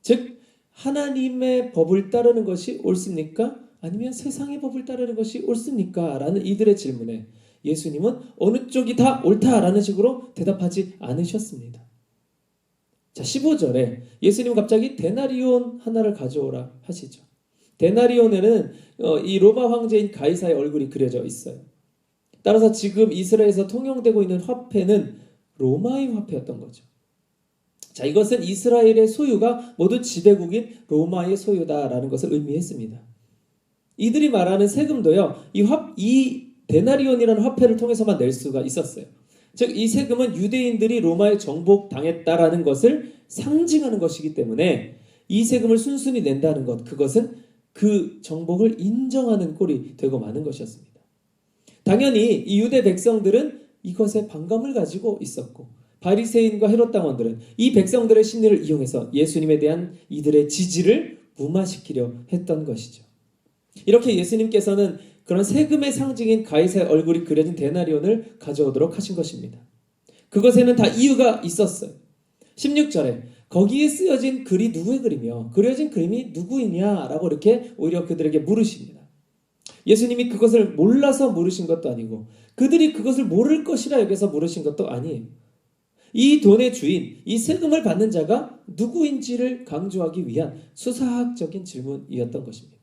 즉 하나님의 법을 따르는 것이 옳습니까? 아니면 세상의 법을 따르는 것이 옳습니까? 라는 이들의 질문에 예수님은 어느 쪽이 다 옳다라는 식으로 대답하지 않으셨습니다. 자, 15절에 예수님은 갑자기 데나리온 하나를 가져오라 하시죠. 데나리온에는 이 로마 황제인 가이사의 얼굴이 그려져 있어요. 따라서 지금 이스라엘에서 통용되고 있는 화폐는 로마의 화폐였던 거죠. 자, 이것은 이스라엘의 소유가 모두 지배국인 로마의 소유다라는 것을 의미했습니다. 이들이 말하는 세금도요, 이 데나리온이라는 화폐를 통해서만 낼 수가 있었어요. 즉, 이 세금은 유대인들이 로마에 정복당했다라는 것을 상징하는 것이기 때문에 이 세금을 순순히 낸다는 것, 그것은 그 정복을 인정하는 꼴이 되고 마는 것이었습니다. 당연히 이 유대 백성들은 이것에 반감을 가지고 있었고, 바리새인과 헤롯 당원들은 이 백성들의 심리를 이용해서 예수님에 대한 이들의 지지를 무마시키려 했던 것이죠. 이렇게 예수님께서는 그런 세금의 상징인 가이사의 얼굴이 그려진 데나리온을 가져오도록 하신 것입니다. 그것에는 다 이유가 있었어요. 16절에 거기에 쓰여진 글이 누구의 글이며 그려진 그림이 누구이냐라고 이렇게 오히려 그들에게 물으십니다. 예수님이 그것을 몰라서 물으신 것도 아니고 그들이 그것을 모를 것이라 여겨서 물으신 것도 아니에요. 이 돈의 주인, 이 세금을 받는 자가 누구인지를 강조하기 위한 수사학적인 질문이었던 것입니다.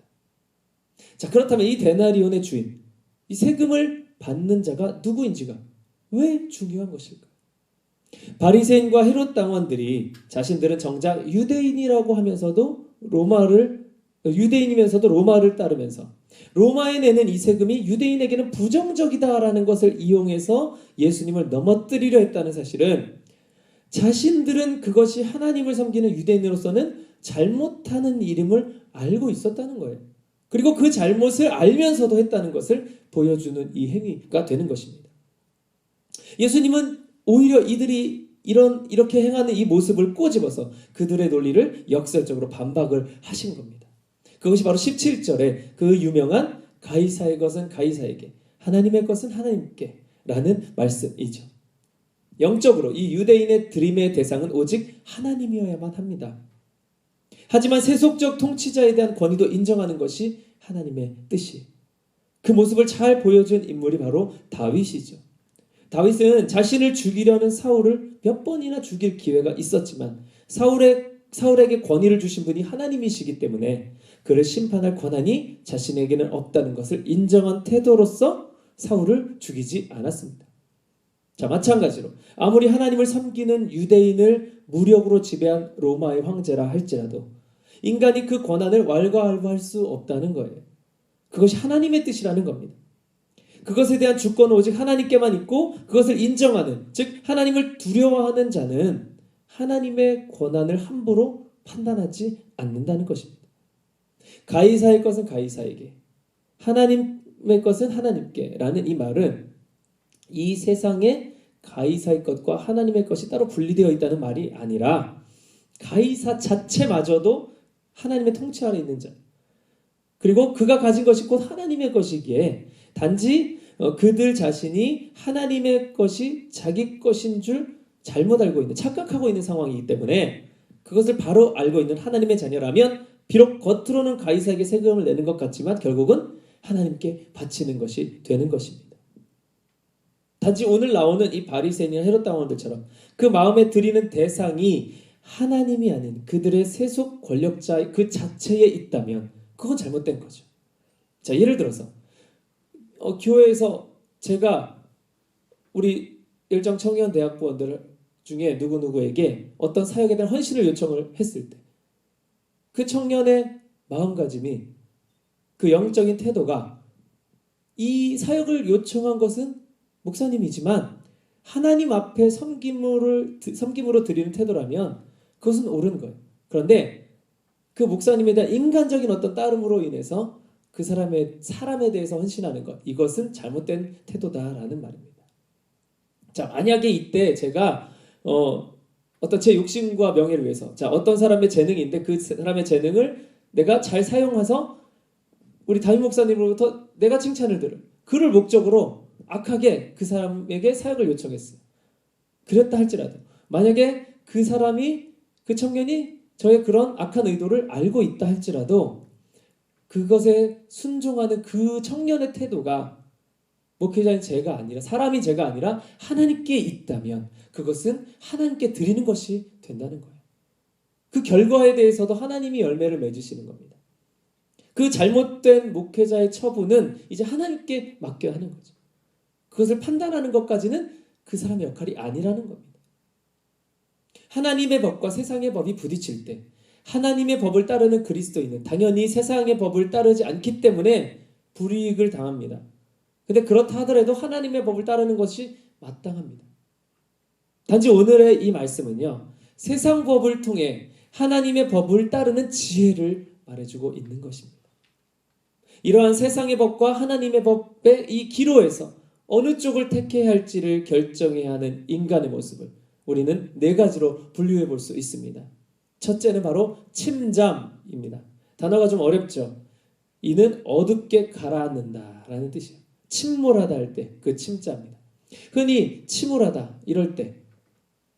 자, 그렇다면 이 데나리온의 주인, 이 세금을 받는 자가 누구인지가 왜 중요한 것일까? 바리새인과 헤롯 당원들이 자신들은 정작 유대인이라고 하면서도 유대인이면서도 로마를 따르면서 로마에 내는 이 세금이 유대인에게는 부정적이다라는 것을 이용해서 예수님을 넘어뜨리려 했다는 사실은 자신들은 그것이 하나님을 섬기는 유대인으로서는 잘못하는 일임을 알고 있었다는 거예요. 그리고 그 잘못을 알면서도 했다는 것을 보여주는 이 행위가 되는 것입니다. 예수님은 오히려 이들이 이렇게 행하는 이 모습을 꼬집어서 그들의 논리를 역설적으로 반박을 하신 겁니다. 그것이 바로 17절에 그 유명한 가이사의 것은 가이사에게, 하나님의 것은 하나님께 라는 말씀이죠. 영적으로 이 유대인의 드림의 대상은 오직 하나님이어야만 합니다. 하지만 세속적 통치자에 대한 권위도 인정하는 것이 하나님의 뜻이에요. 그 모습을 잘 보여준 인물이 바로 다윗이죠. 다윗은 자신을 죽이려는 사울을 몇 번이나 죽일 기회가 있었지만 사울에게 권위를 주신 분이 하나님이시기 때문에 그를 심판할 권한이 자신에게는 없다는 것을 인정한 태도로서 사울을 죽이지 않았습니다. 자, 마찬가지로 아무리 하나님을 섬기는 유대인을 무력으로 지배한 로마의 황제라 할지라도 인간이 그 권한을 왈가왈부할 수 없다는 거예요. 그것이 하나님의 뜻이라는 겁니다. 그것에 대한 주권은 오직 하나님께만 있고 그것을 인정하는, 즉 하나님을 두려워하는 자는 하나님의 권한을 함부로 판단하지 않는다는 것입니다. 가이사의 것은 가이사에게, 하나님의 것은 하나님께 라는 이 말은 이 세상에 가이사의 것과 하나님의 것이 따로 분리되어 있다는 말이 아니라 가이사 자체마저도 하나님의 통치 아래 있는 자, 그리고 그가 가진 것이 곧 하나님의 것이기에 단지 그들 자신이 하나님의 것이 자기 것인 줄 잘못 알고 있는, 착각하고 있는 상황이기 때문에 그것을 바로 알고 있는 하나님의 자녀라면 비록 겉으로는 가이사에게 세금을 내는 것 같지만 결국은 하나님께 바치는 것이 되는 것입니다. 단지 오늘 나오는 이 바리새인이나 헤롯 당원들처럼 그 마음에 들이는 대상이 하나님이 아닌 그들의 세속 권력자 그 자체에 있다면 그건 잘못된 거죠. 자, 예를 들어서 교회에서 제가 우리 열정 청년 대학부원들 중에 누구누구에게 어떤 사역에 대한 헌신을 요청을 했을 때 그 청년의 마음가짐이, 그 영적인 태도가 이 사역을 요청한 것은 목사님이지만 하나님 앞에 섬김으로 드리는 태도라면 그것은 옳은 거예요. 그런데 그 목사님에 대한 인간적인 어떤 따름으로 인해서 그 사람에 대해서 헌신하는 것, 이것은 잘못된 태도다라는 말입니다. 자, 만약에 이때 제가 어떤 제 욕심과 명예를 위해서, 자, 어떤 사람의 재능인데 그 사람의 재능을 내가 잘 사용해서 우리 담임 목사님으로부터 내가 칭찬을 들을, 그를 목적으로 악하게 그 사람에게 사역을 요청했어요. 그랬다 할지라도 만약에 그 청년이 저의 그런 악한 의도를 알고 있다 할지라도 그것에 순종하는 그 청년의 태도가 목회자인 제가 아니라, 사람이 제가 아니라 하나님께 있다면 그것은 하나님께 드리는 것이 된다는 거예요. 그 결과에 대해서도 하나님이 열매를 맺으시는 겁니다. 그 잘못된 목회자의 처분은 이제 하나님께 맡겨야 하는 거죠. 그것을 판단하는 것까지는 그 사람의 역할이 아니라는 겁니다. 하나님의 법과 세상의 법이 부딪힐 때 하나님의 법을 따르는 그리스도인은 당연히 세상의 법을 따르지 않기 때문에 불이익을 당합니다. 근데 그렇다 하더라도 하나님의 법을 따르는 것이 마땅합니다. 단지 오늘의 이 말씀은요, 세상 법을 통해 하나님의 법을 따르는 지혜를 말해주고 있는 것입니다. 이러한 세상의 법과 하나님의 법의 이 기로에서 어느 쪽을 택해야 할지를 결정해야 하는 인간의 모습을 우리는 네 가지로 분류해 볼 수 있습니다. 첫째는 바로 침잠입니다. 단어가 좀 어렵죠. 이는 어둡게 가라앉는다 라는 뜻이에요. 침몰하다 할 때 그 침자입니다. 흔히 침울하다 이럴 때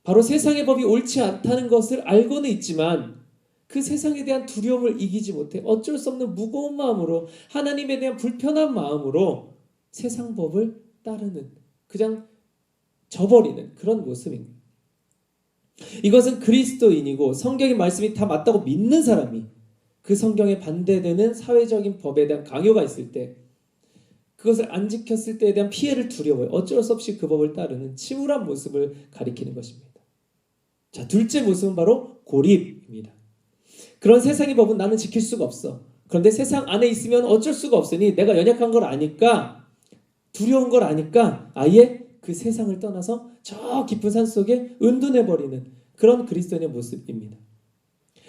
바로 세상의 법이 옳지 않다는 것을 알고는 있지만 그 세상에 대한 두려움을 이기지 못해 어쩔 수 없는 무거운 마음으로, 하나님에 대한 불편한 마음으로 세상 법을 따르는, 그냥 저버리는 그런 모습입니다. 이것은 그리스도인이고 성경의 말씀이 다 맞다고 믿는 사람이 그 성경에 반대되는 사회적인 법에 대한 강요가 있을 때 그것을 안 지켰을 때에 대한 피해를 두려워해 어쩔 수 없이 그 법을 따르는 침울한 모습을 가리키는 것입니다. 자, 둘째 모습은 바로 고립입니다. 그런 세상의 법은 나는 지킬 수가 없어. 그런데 세상 안에 있으면 어쩔 수가 없으니 내가 연약한 걸 아니까, 두려운 걸 아니까 아예 그 세상을 떠나서 저 깊은 산속에 은둔해버리는 그런 그리스도인의 모습입니다.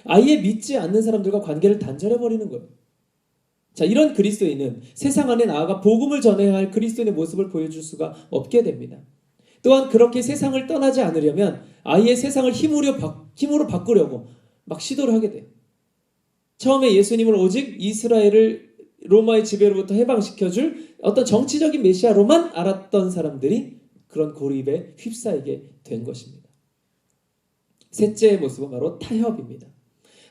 아예 믿지 않는 사람들과 관계를 단절해버리는 거예요. 자, 이런 그리스도인은 세상 안에 나아가 복음을 전해야 할 그리스도인의 모습을 보여줄 수가 없게 됩니다. 또한 그렇게 세상을 떠나지 않으려면 아예 세상을 힘으로 바꾸려고 막 시도를 하게 돼요. 처음에 예수님을 오직 이스라엘을 로마의 지배로부터 해방시켜줄 어떤 정치적인 메시아로만 알았던 사람들이 그런 고립에 휩싸이게 된 것입니다. 셋째의 모습은 바로 타협입니다.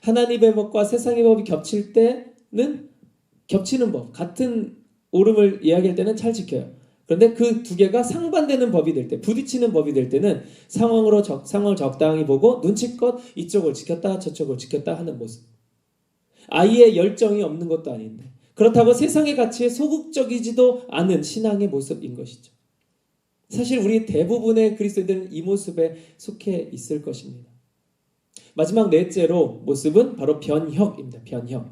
하나님의 법과 세상의 법이 겹칠 때는 겹치는 법, 같은 옳음을 이야기할 때는 잘 지켜요. 그런데 그 두 개가 상반되는 법이 될 때, 부딪히는 법이 될 때는 상황을 적당히 보고 눈치껏 이쪽을 지켰다 저쪽을 지켰다 하는 모습. 아예 열정이 없는 것도 아닌데 그렇다고 세상의 가치에 소극적이지도 않은 신앙의 모습인 것이죠. 사실 우리 대부분의 그리스도인들은 이 모습에 속해 있을 것입니다. 마지막 넷째로 모습은 바로 변혁입니다. 변혁.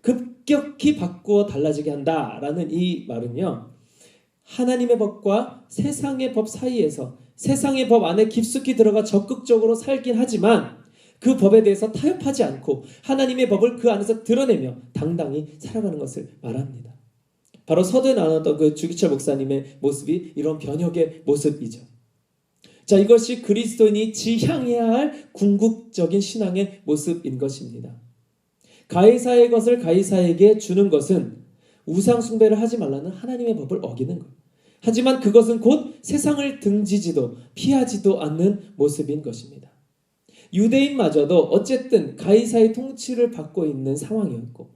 급격히 바꾸어 달라지게 한다라는 이 말은요, 하나님의 법과 세상의 법 사이에서 세상의 법 안에 깊숙이 들어가 적극적으로 살긴 하지만 그 법에 대해서 타협하지 않고 하나님의 법을 그 안에서 드러내며 당당히 살아가는 것을 말합니다. 바로 서두에 나눴던 그 주기철 목사님의 모습이 이런 변혁의 모습이죠. 자, 이것이 그리스도인이 지향해야 할 궁극적인 신앙의 모습인 것입니다. 가이사의 것을 가이사에게 주는 것은 우상 숭배를 하지 말라는 하나님의 법을 어기는 거예요. 하지만 그것은 곧 세상을 등지지도 피하지도 않는 모습인 것입니다. 유대인마저도 어쨌든 가이사의 통치를 받고 있는 상황이었고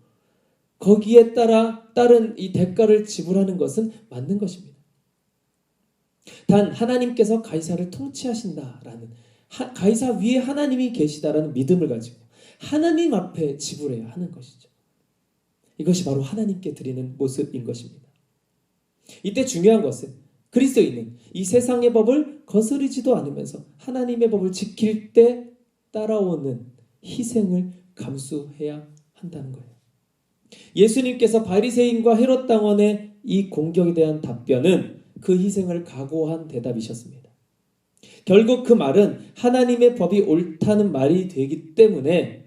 거기에 따른 이 대가를 지불하는 것은 맞는 것입니다. 단 하나님께서 가이사를 통치하신다라는 가이사 위에 하나님이 계시다라는 믿음을 가지고 하나님 앞에 지불해야 하는 것이죠. 이것이 바로 하나님께 드리는 모습인 것입니다. 이때 중요한 것은 그리스도인은 이 세상의 법을 거스르지도 않으면서 하나님의 법을 지킬 때 따라오는 희생을 감수해야 한다는 거예요. 예수님께서 바리새인과 헤롯 당원의 이 공격에 대한 답변은 그 희생을 각오한 대답이셨습니다. 결국 그 말은 하나님의 법이 옳다는 말이 되기 때문에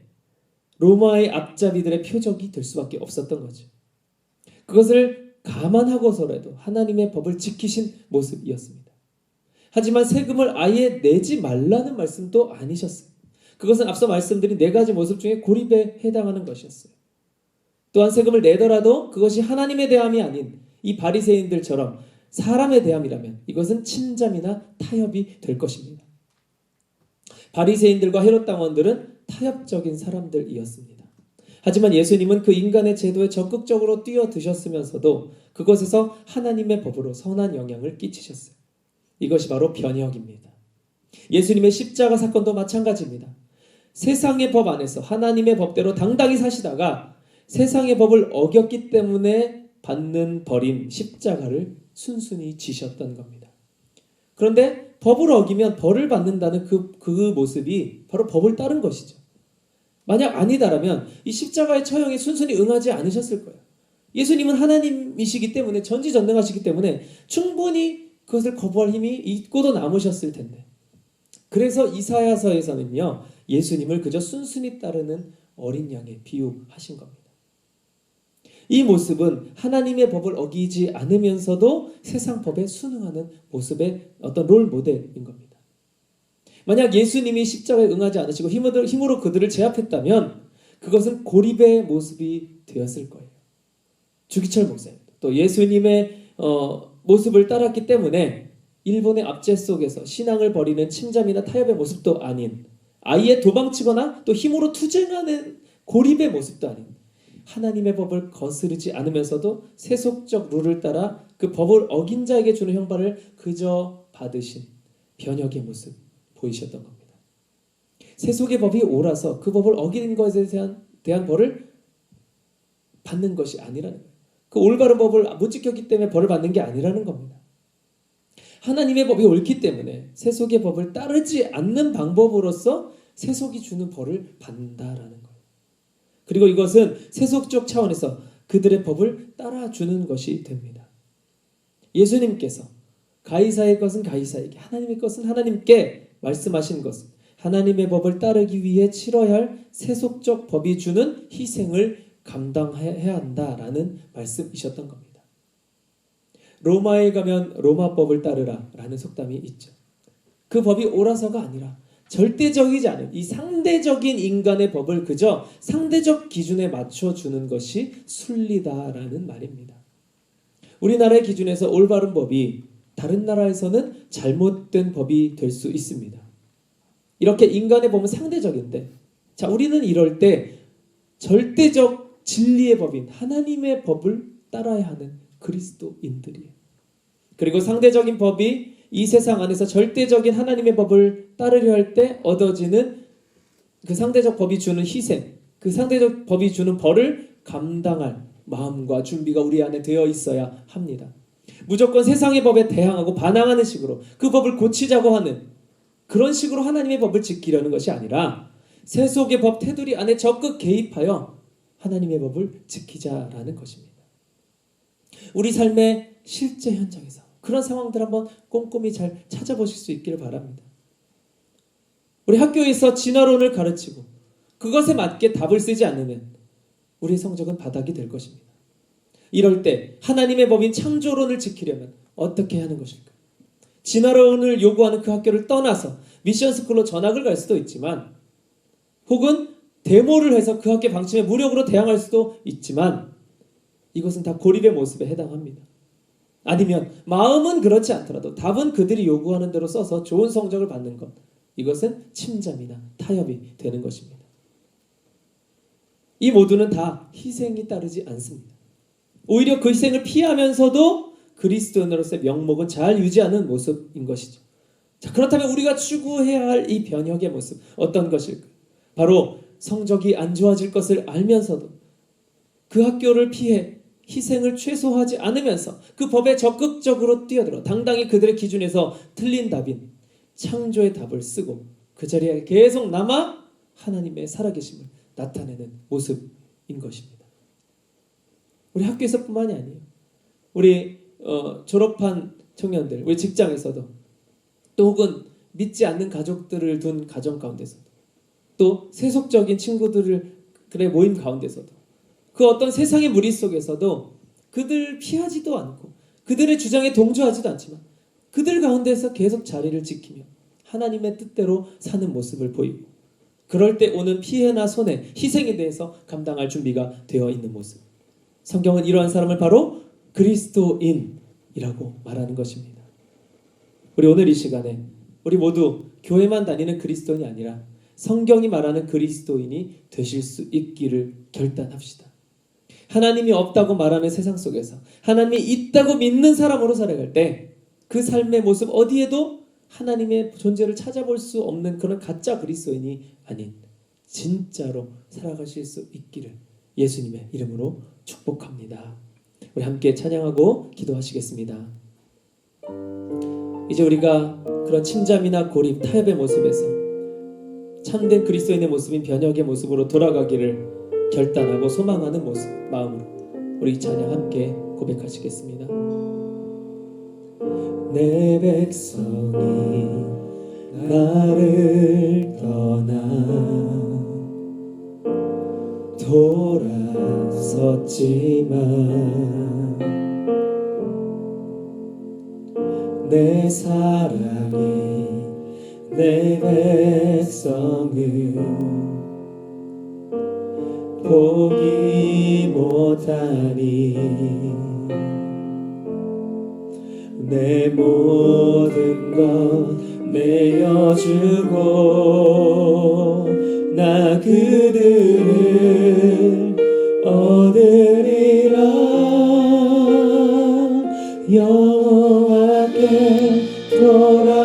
로마의 앞잡이들의 표적이 될 수밖에 없었던 거죠. 그것을 감안하고서라도 하나님의 법을 지키신 모습이었습니다. 하지만 세금을 아예 내지 말라는 말씀도 아니셨어요. 그것은 앞서 말씀드린 네 가지 모습 중에 고립에 해당하는 것이었어요. 또한 세금을 내더라도 그것이 하나님에 대함이 아닌 이 바리새인들처럼 사람에 대함이라면 이것은 침잠이나 타협이 될 것입니다. 바리새인들과 헤롯 당원들은 타협적인 사람들이었습니다. 하지만 예수님은 그 인간의 제도에 적극적으로 뛰어드셨으면서도 그것에서 하나님의 법으로 선한 영향을 끼치셨어요. 이것이 바로 변혁입니다. 예수님의 십자가 사건도 마찬가지입니다. 세상의 법 안에서 하나님의 법대로 당당히 사시다가 세상의 법을 어겼기 때문에 받는 벌인 십자가를 순순히 지셨던 겁니다. 그런데 법을 어기면 벌을 받는다는 그 모습이 바로 법을 따른 것이죠. 만약 아니다라면 이 십자가의 처형에 순순히 응하지 않으셨을 거예요. 예수님은 하나님이시기 때문에 전지전능하시기 때문에 충분히 그것을 거부할 힘이 있고도 남으셨을 텐데 그래서 이사야서에서는요 예수님을 그저 순순히 따르는 어린 양에 비유하신 겁니다. 이 모습은 하나님의 법을 어기지 않으면서도 세상 법에 순응하는 모습의 어떤 롤 모델인 겁니다. 만약 예수님이 십자가에 응하지 않으시고 힘으로 그들을 제압했다면 그것은 고립의 모습이 되었을 거예요. 주기철 목사님 또 예수님의 모습을 따랐기 때문에 일본의 압제 속에서 신앙을 버리는 침잠이나 타협의 모습도 아닌 아예 도망치거나 또 힘으로 투쟁하는 고립의 모습도 아닌 하나님의 법을 거스르지 않으면서도 세속적 룰을 따라 그 법을 어긴 자에게 주는 형벌을 그저 받으신 변혁의 모습 보이셨던 겁니다. 세속의 법이 옳아서 그 법을 어긴 것에 대한 벌을 받는 것이 아니라는 거예요. 그 올바른 법을 못 지켰기 때문에 벌을 받는 게 아니라는 겁니다. 하나님의 법이 옳기 때문에 세속의 법을 따르지 않는 방법으로서 세속이 주는 벌을 받는다라는 거예요. 그리고 이것은 세속적 차원에서 그들의 법을 따라주는 것이 됩니다. 예수님께서 가이사의 것은 가이사에게 하나님의 것은 하나님께 말씀하신 것은 하나님의 법을 따르기 위해 치러야 할 세속적 법이 주는 희생을 감당해야 한다라는 말씀이셨던 겁니다. 로마에 가면 로마법을 따르라 라는 속담이 있죠. 그 법이 옳아서가 아니라 절대적이지 않은 이 상대적인 인간의 법을 그저 상대적 기준에 맞춰주는 것이 순리다라는 말입니다. 우리나라의 기준에서 올바른 법이 다른 나라에서는 잘못된 법이 될 수 있습니다. 이렇게 인간의 법은 상대적인데 자 우리는 이럴 때 절대적 진리의 법인 하나님의 법을 따라야 하는 그리스도인들이에요. 그리고 상대적인 법이 이 세상 안에서 절대적인 하나님의 법을 따르려 할 때 얻어지는 그 상대적 법이 주는 희생, 그 상대적 법이 주는 벌을 감당할 마음과 준비가 우리 안에 되어 있어야 합니다. 무조건 세상의 법에 대항하고 반항하는 식으로 그 법을 고치자고 하는 그런 식으로 하나님의 법을 지키려는 것이 아니라 세속의 법 테두리 안에 적극 개입하여 하나님의 법을 지키자라는 것입니다. 우리 삶의 실제 현장에서 그런 상황들 한번 꼼꼼히 잘 찾아보실 수 있기를 바랍니다. 우리 학교에서 진화론을 가르치고 그것에 맞게 답을 쓰지 않으면 우리의 성적은 바닥이 될 것입니다. 이럴 때 하나님의 법인 창조론을 지키려면 어떻게 하는 것일까? 진화론을 요구하는 그 학교를 떠나서 미션스쿨로 전학을 갈 수도 있지만 혹은 데모를 해서 그 학교 방침에 무력으로 대항할 수도 있지만 이것은 다 고립의 모습에 해당합니다. 아니면 마음은 그렇지 않더라도 답은 그들이 요구하는 대로 써서 좋은 성적을 받는 것, 이것은 침잠이나 타협이 되는 것입니다. 이 모두는 다 희생이 따르지 않습니다. 오히려 그 희생을 피하면서도 그리스도인으로서의 명목은 잘 유지하는 모습인 것이죠. 자, 그렇다면 우리가 추구해야 할 이 변혁의 모습 어떤 것일까? 바로 성적이 안 좋아질 것을 알면서도 그 학교를 피해 희생을 최소화하지 않으면서 그 법에 적극적으로 뛰어들어 당당히 그들의 기준에서 틀린 답인 창조의 답을 쓰고 그 자리에 계속 남아 하나님의 살아계심을 나타내는 모습인 것입니다. 우리 학교에서뿐만이 아니에요. 우리 졸업한 청년들, 우리 직장에서도, 또 혹은 믿지 않는 가족들을 둔 가정 가운데서도, 또 세속적인 친구들의 모임 가운데서도, 그 어떤 세상의 무리 속에서도 그들 피하지도 않고 그들의 주장에 동조하지도 않지만 그들 가운데서 계속 자리를 지키며 하나님의 뜻대로 사는 모습을 보이고, 그럴 때 오는 피해나 손해, 희생에 대해서 감당할 준비가 되어 있는 모습. 성경은 이러한 사람을 바로 그리스도인이라고 말하는 것입니다. 우리 오늘 이 시간에 우리 모두 교회만 다니는 그리스도인이 아니라 성경이 말하는 그리스도인이 되실 수 있기를 결단합시다. 하나님이 없다고 말하는 세상 속에서 하나님이 있다고 믿는 사람으로 살아갈 때 그 삶의 모습 어디에도 하나님의 존재를 찾아볼 수 없는 그런 가짜 그리스도인이 아닌 진짜로 살아가실 수 있기를 예수님의 이름으로 축복합니다. 우리 함께 찬양하고 기도하시겠습니다. 이제 우리가 그런 침잠이나 고립, 타협의 모습에서 참된 그리스도인의 모습인 변혁의 모습으로 돌아가기를 결단하고 소망하는 모습, 마음으로 우리 찬양 함께 고백하시겠습니다. 내 백성이 나를 떠나 돌아섰지만 내 사랑이 내 백성을 포기 못하니 내 모든 것 내어주고 나 그들을 얻으리라. 여호와께 돌아가자.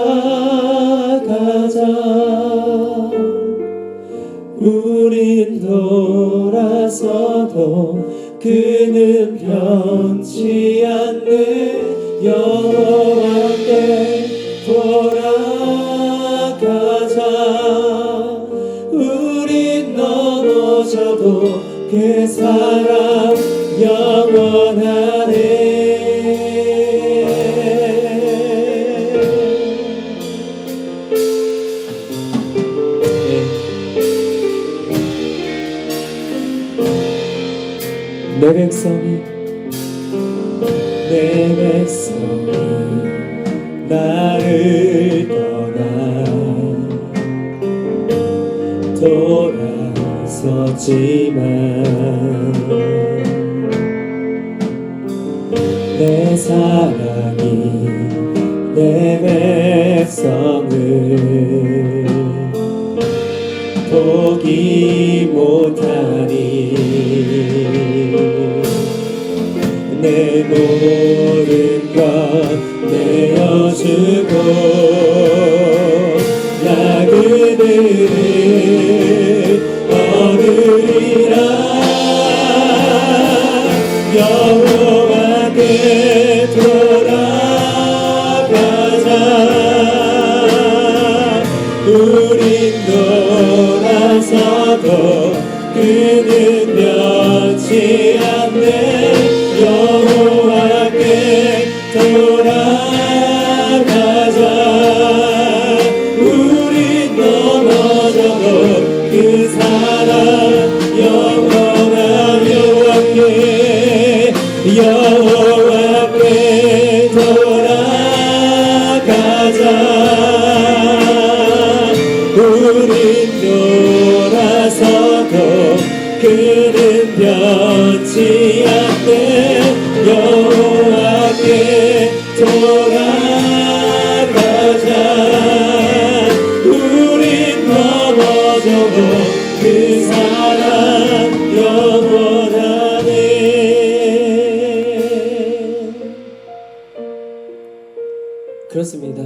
우린 돌아서도 그는 변치 않는 여호와께 돌아가자. 우린 넘어져도 그 사랑 영원하네. 내 백성이 나를 떠나 돌아섰지만 내 사랑이 내 백성을 포기 못하니 내 모든 것 내어주고 나 그들을 얻으리라. 여호와께 돌아가자. 우린 돌아서도 그는 변치 않네. 여호와께 돌아가자. 우린 넘어져도 그 사랑 영원한 여호와께 돌아가자. 우린 돌아서도 그는 변치 않네. 여호와께 그 사랑 영원하네. 그렇습니다.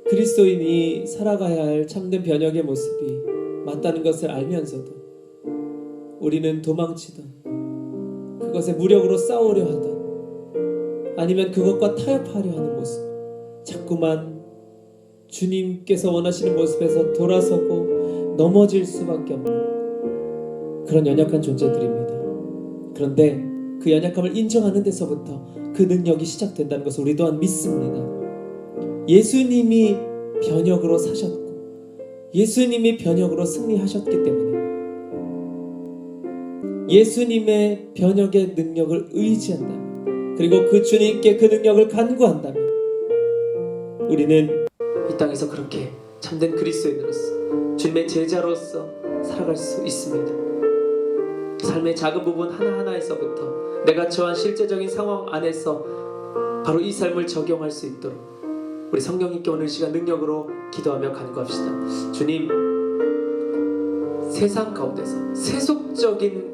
그리스도인이 살아가야 할 참된 변혁의 모습이 맞다는 것을 알면서도 우리는 도망치던, 그것에 무력으로 싸우려 하던, 아니면 그것과 타협하려 하는 모습, 자꾸만 주님께서 원하시는 모습에서 돌아서고 넘어질 수밖에 없는 그런 연약한 존재들입니다. 그런데 그 연약함을 인정하는 데서부터 그 능력이 시작된다는 것을 우리 또한 믿습니다. 예수님이 변혁으로 사셨고 예수님이 변혁으로 승리하셨기 때문에 예수님의 변혁의 능력을 의지한다면, 그리고 그 주님께 그 능력을 간구한다면 우리는 이 땅에서 그렇게 참된 그리스도인으로서 주님의 제자로서 살아갈 수 있습니다. 삶의 작은 부분 하나하나에서부터 내가 처한 실제적인 상황 안에서 바로 이 삶을 적용할 수 있도록 우리 성령님께 오늘 시간 능력으로 기도하며 간구합시다. 주님, 세상 가운데서 세속적인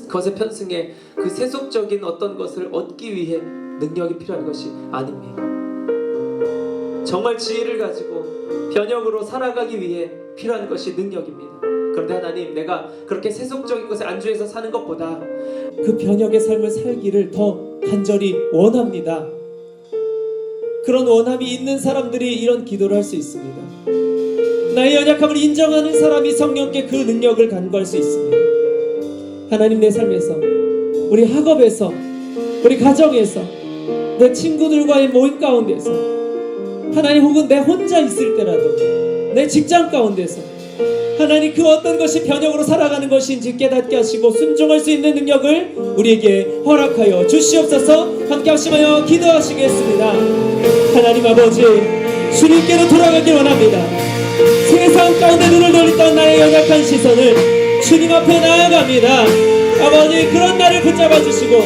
것의 편승에 그 세속적인 어떤 것을 얻기 위해 능력이 필요한 것이 아닙니다. 정말 지혜를 가지고 변혁으로 살아가기 위해 필요한 것이 능력입니다. 그런데 하나님, 내가 그렇게 세속적인 것에 안주해서 사는 것보다 그 변혁의 삶을 살기를 더 간절히 원합니다. 그런 원함이 있는 사람들이 이런 기도를 할 수 있습니다. 나의 연약함을 인정하는 사람이 성령께 그 능력을 간구할 수 있습니다. 하나님, 내 삶에서, 우리 학업에서, 우리 가정에서, 내 친구들과의 모임 가운데서, 하나님, 혹은 내 혼자 있을 때라도 내 직장 가운데서 하나님, 그 어떤 것이 변혁으로 살아가는 것인지 깨닫게 하시고 순종할 수 있는 능력을 우리에게 허락하여 주시옵소서. 함께 합심하여 기도하시겠습니다. 하나님 아버지, 주님께로 돌아가길 원합니다. 세상 가운데 눈을 돌리던 나의 연약한 시선을 주님 앞에 나아갑니다. 아버지, 그런 나를 붙잡아 주시고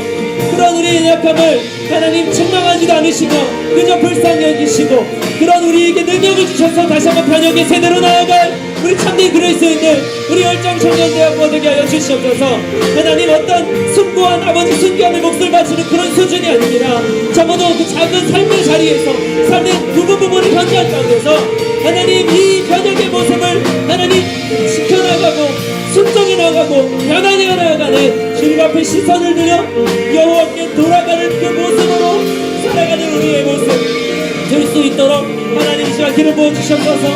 그런 우리의 연약함을 하나님 책망하지도 않으시며 그저 불쌍히 여기시고 그런 우리에게 능력을 주셔서 다시 한번 변혁의 세대로 나아갈 우리 참된 그리스도인들, 우리 열정청년대학교 되게 하여 주시옵소서. 하나님, 어떤 숭고한 아버지 순교함의 몫을 바치는 그런 수준이 아니라 적어도 그 작은 삶의 자리에서 삶의 부분을 현재한 가운데서 하나님, 이 변혁의 모습을 하나님 지켜나가고 순종해 나가고 변화되어 나가는 주님 앞에 시선을 들여 여호와께 돌아가는 그 모습으로 살아가는 우리의 모습 될 수 있도록 하나님 이 시간 기름 부어주시옵소서.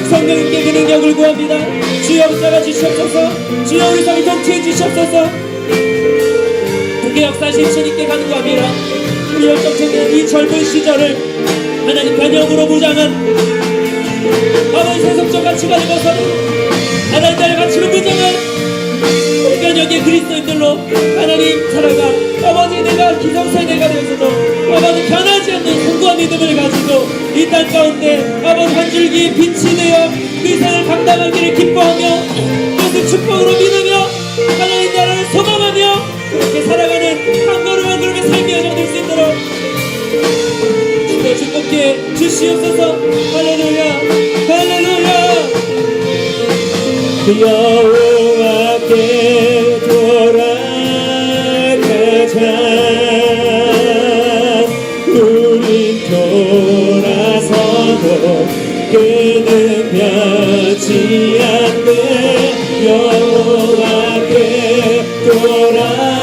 성령님께 그 능력을 구합니다. 주여 붙잡아 주시옵소서. 주여 우리 삶을 통치해 주시옵소서. 함께 역사하신 주님께 간구합니다. 우리 열정청년 이 젊은 시절을 하나님 변혁으로 무장한 아버지 세속적 가치관을 벗어나 하나님 나라의 가치로 무장한 우리 변혁의 그리스도인들로 하나님 살아가 아버지, 내가 기성세대가 되어서도 아버지 변하지 않는 숭고한 믿음을 가지고 이 땅 가운데 아버지 한 줄기 빛이 되어 그 세상을 감당하기를 기뻐하며 그것을 축복으로 믿으며 하나님 나라를 소망하며 그렇게 살아가는 한 걸음 한 걸음의 삶이 여정될 수 있도록 주여 축복해 주시옵소서. 할렐루야 할렐루야. 여호와께 돌아가자. 우린 돌아서도 그는 변치 않네. 여호와께 돌아가자.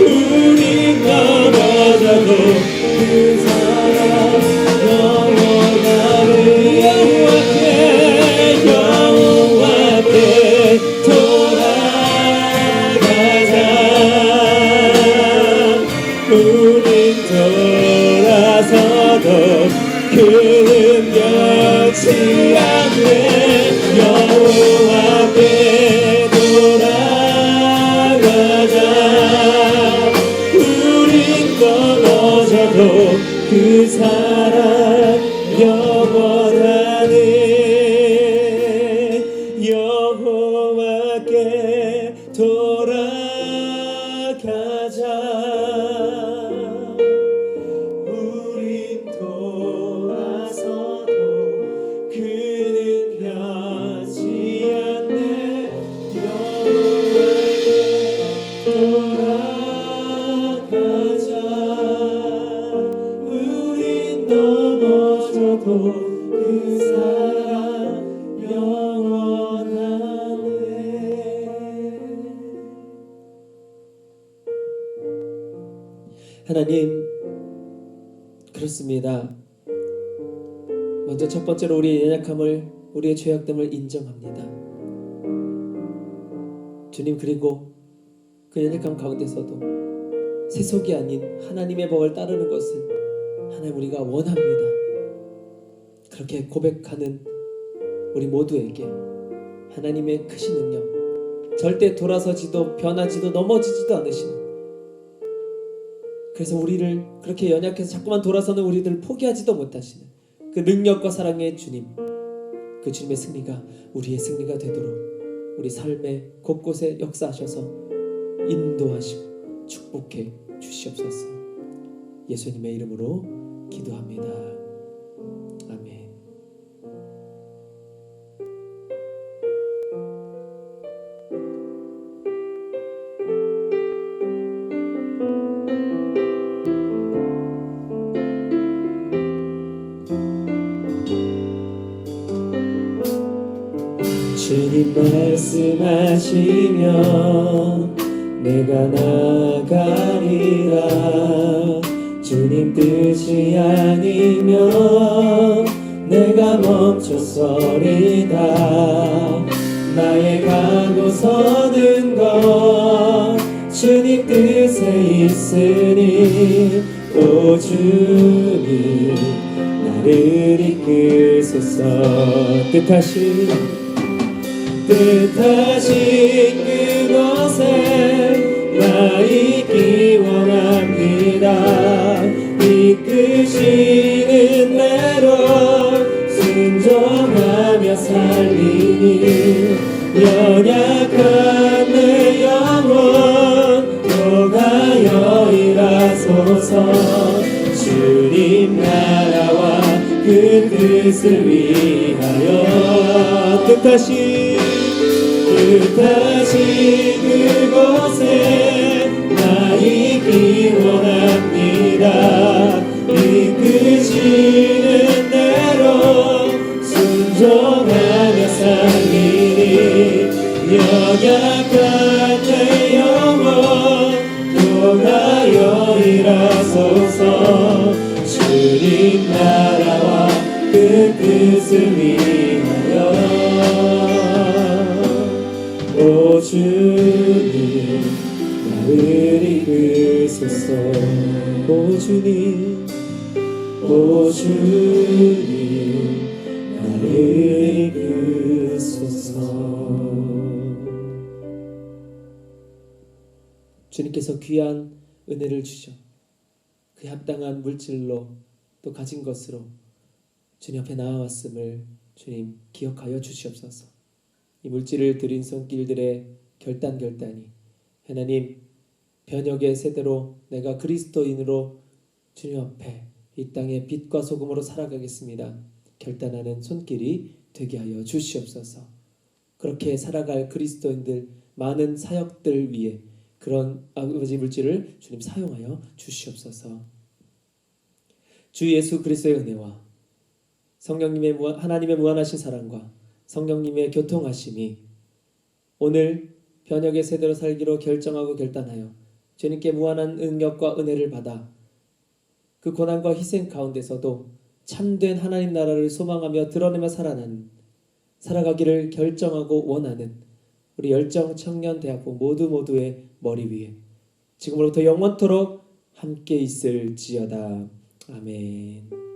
우린 넘어져도 그 사랑 영원하리. 여호와께 돌아가자. 우린 돌아서도 그는 변치 않네. 여호와께 돌아가자. 우린 넘어져도 그 사랑 영원하네. 여호와께 돌아가자. 우린 멀어져도 그 사랑 영원하네. 하나님, 그렇습니다. 먼저 첫 번째로 우리의 연약함을, 우리의 죄악됨을 인정합니다. 주님, 그리고 그 연약함 가운데서도 세속이 아닌 하나님의 법을 따르는 것을 하나님 우리가 원합니다. 그렇게 고백하는 우리 모두에게 하나님의 크신 능력, 절대 돌아서지도 변하지도 넘어지지도 않으시는, 그래서 우리를 그렇게 연약해서 자꾸만 돌아서는 우리들을 포기하지도 못하시는 그 능력과 사랑의 주님, 그 주님의 승리가 우리의 승리가 되도록 우리 삶의 곳곳에 역사하셔서 인도하시고 축복해 주시옵소서. 예수님의 이름으로 기도합니다. 아멘. 주님 말씀하시면 내가 나가리라. 주님 뜻이 아니면 내가 멈춰서리다. 나의 가고 서는 것 주님 뜻에 있으니 오 주님 나를 이끄소서. 뜻하신 그곳에 나 있기 원합니다. 이끄시는 대로 순종하며 살리니 연약한 내 영혼 녹아여 일하소서. 주님 나라와 그 뜻을 위하여 뜻하신 그곳에 나 있기 원합니다. 이끄시는 대로 순종하며 살리니 연약한 내 영혼 녹아여 일하소서. 주님 나라와 그 뜻을 위하여 오 주님 나를 이끄소서. 오 주님 나를 이끄소서. 주님께서 귀한 은혜를 주셔 그 합당한 물질로 또 가진 것으로 주님 앞에 나아왔음을 주님 기억하여 주시옵소서. 이 물질을 드린 손길들의 결단이 하나님 변혁의 세대로 내가 그리스도인으로 주님 앞에 이 땅의 빛과 소금으로 살아가겠습니다. 결단하는 손길이 되게 하여 주시옵소서. 그렇게 살아갈 그리스도인들 많은 사역들 위해 그런 아버지 물질을 주님 사용하여 주시옵소서. 주 예수 그리스도의 은혜와 성령님의 하나님의 무한하신 사랑과 성령님의 교통하심이 오늘 변혁의 세대로 살기로 결정하고 결단하여 주님께 무한한 능력과 은혜를 받아 그 고난과 희생 가운데서도 참된 하나님 나라를 소망하며 드러내며 살아가기를 결정하고 원하는 우리 열정 청년 대학부 모두의 머리 위에 지금으로부터 영원토록 함께 있을지어다. 아멘.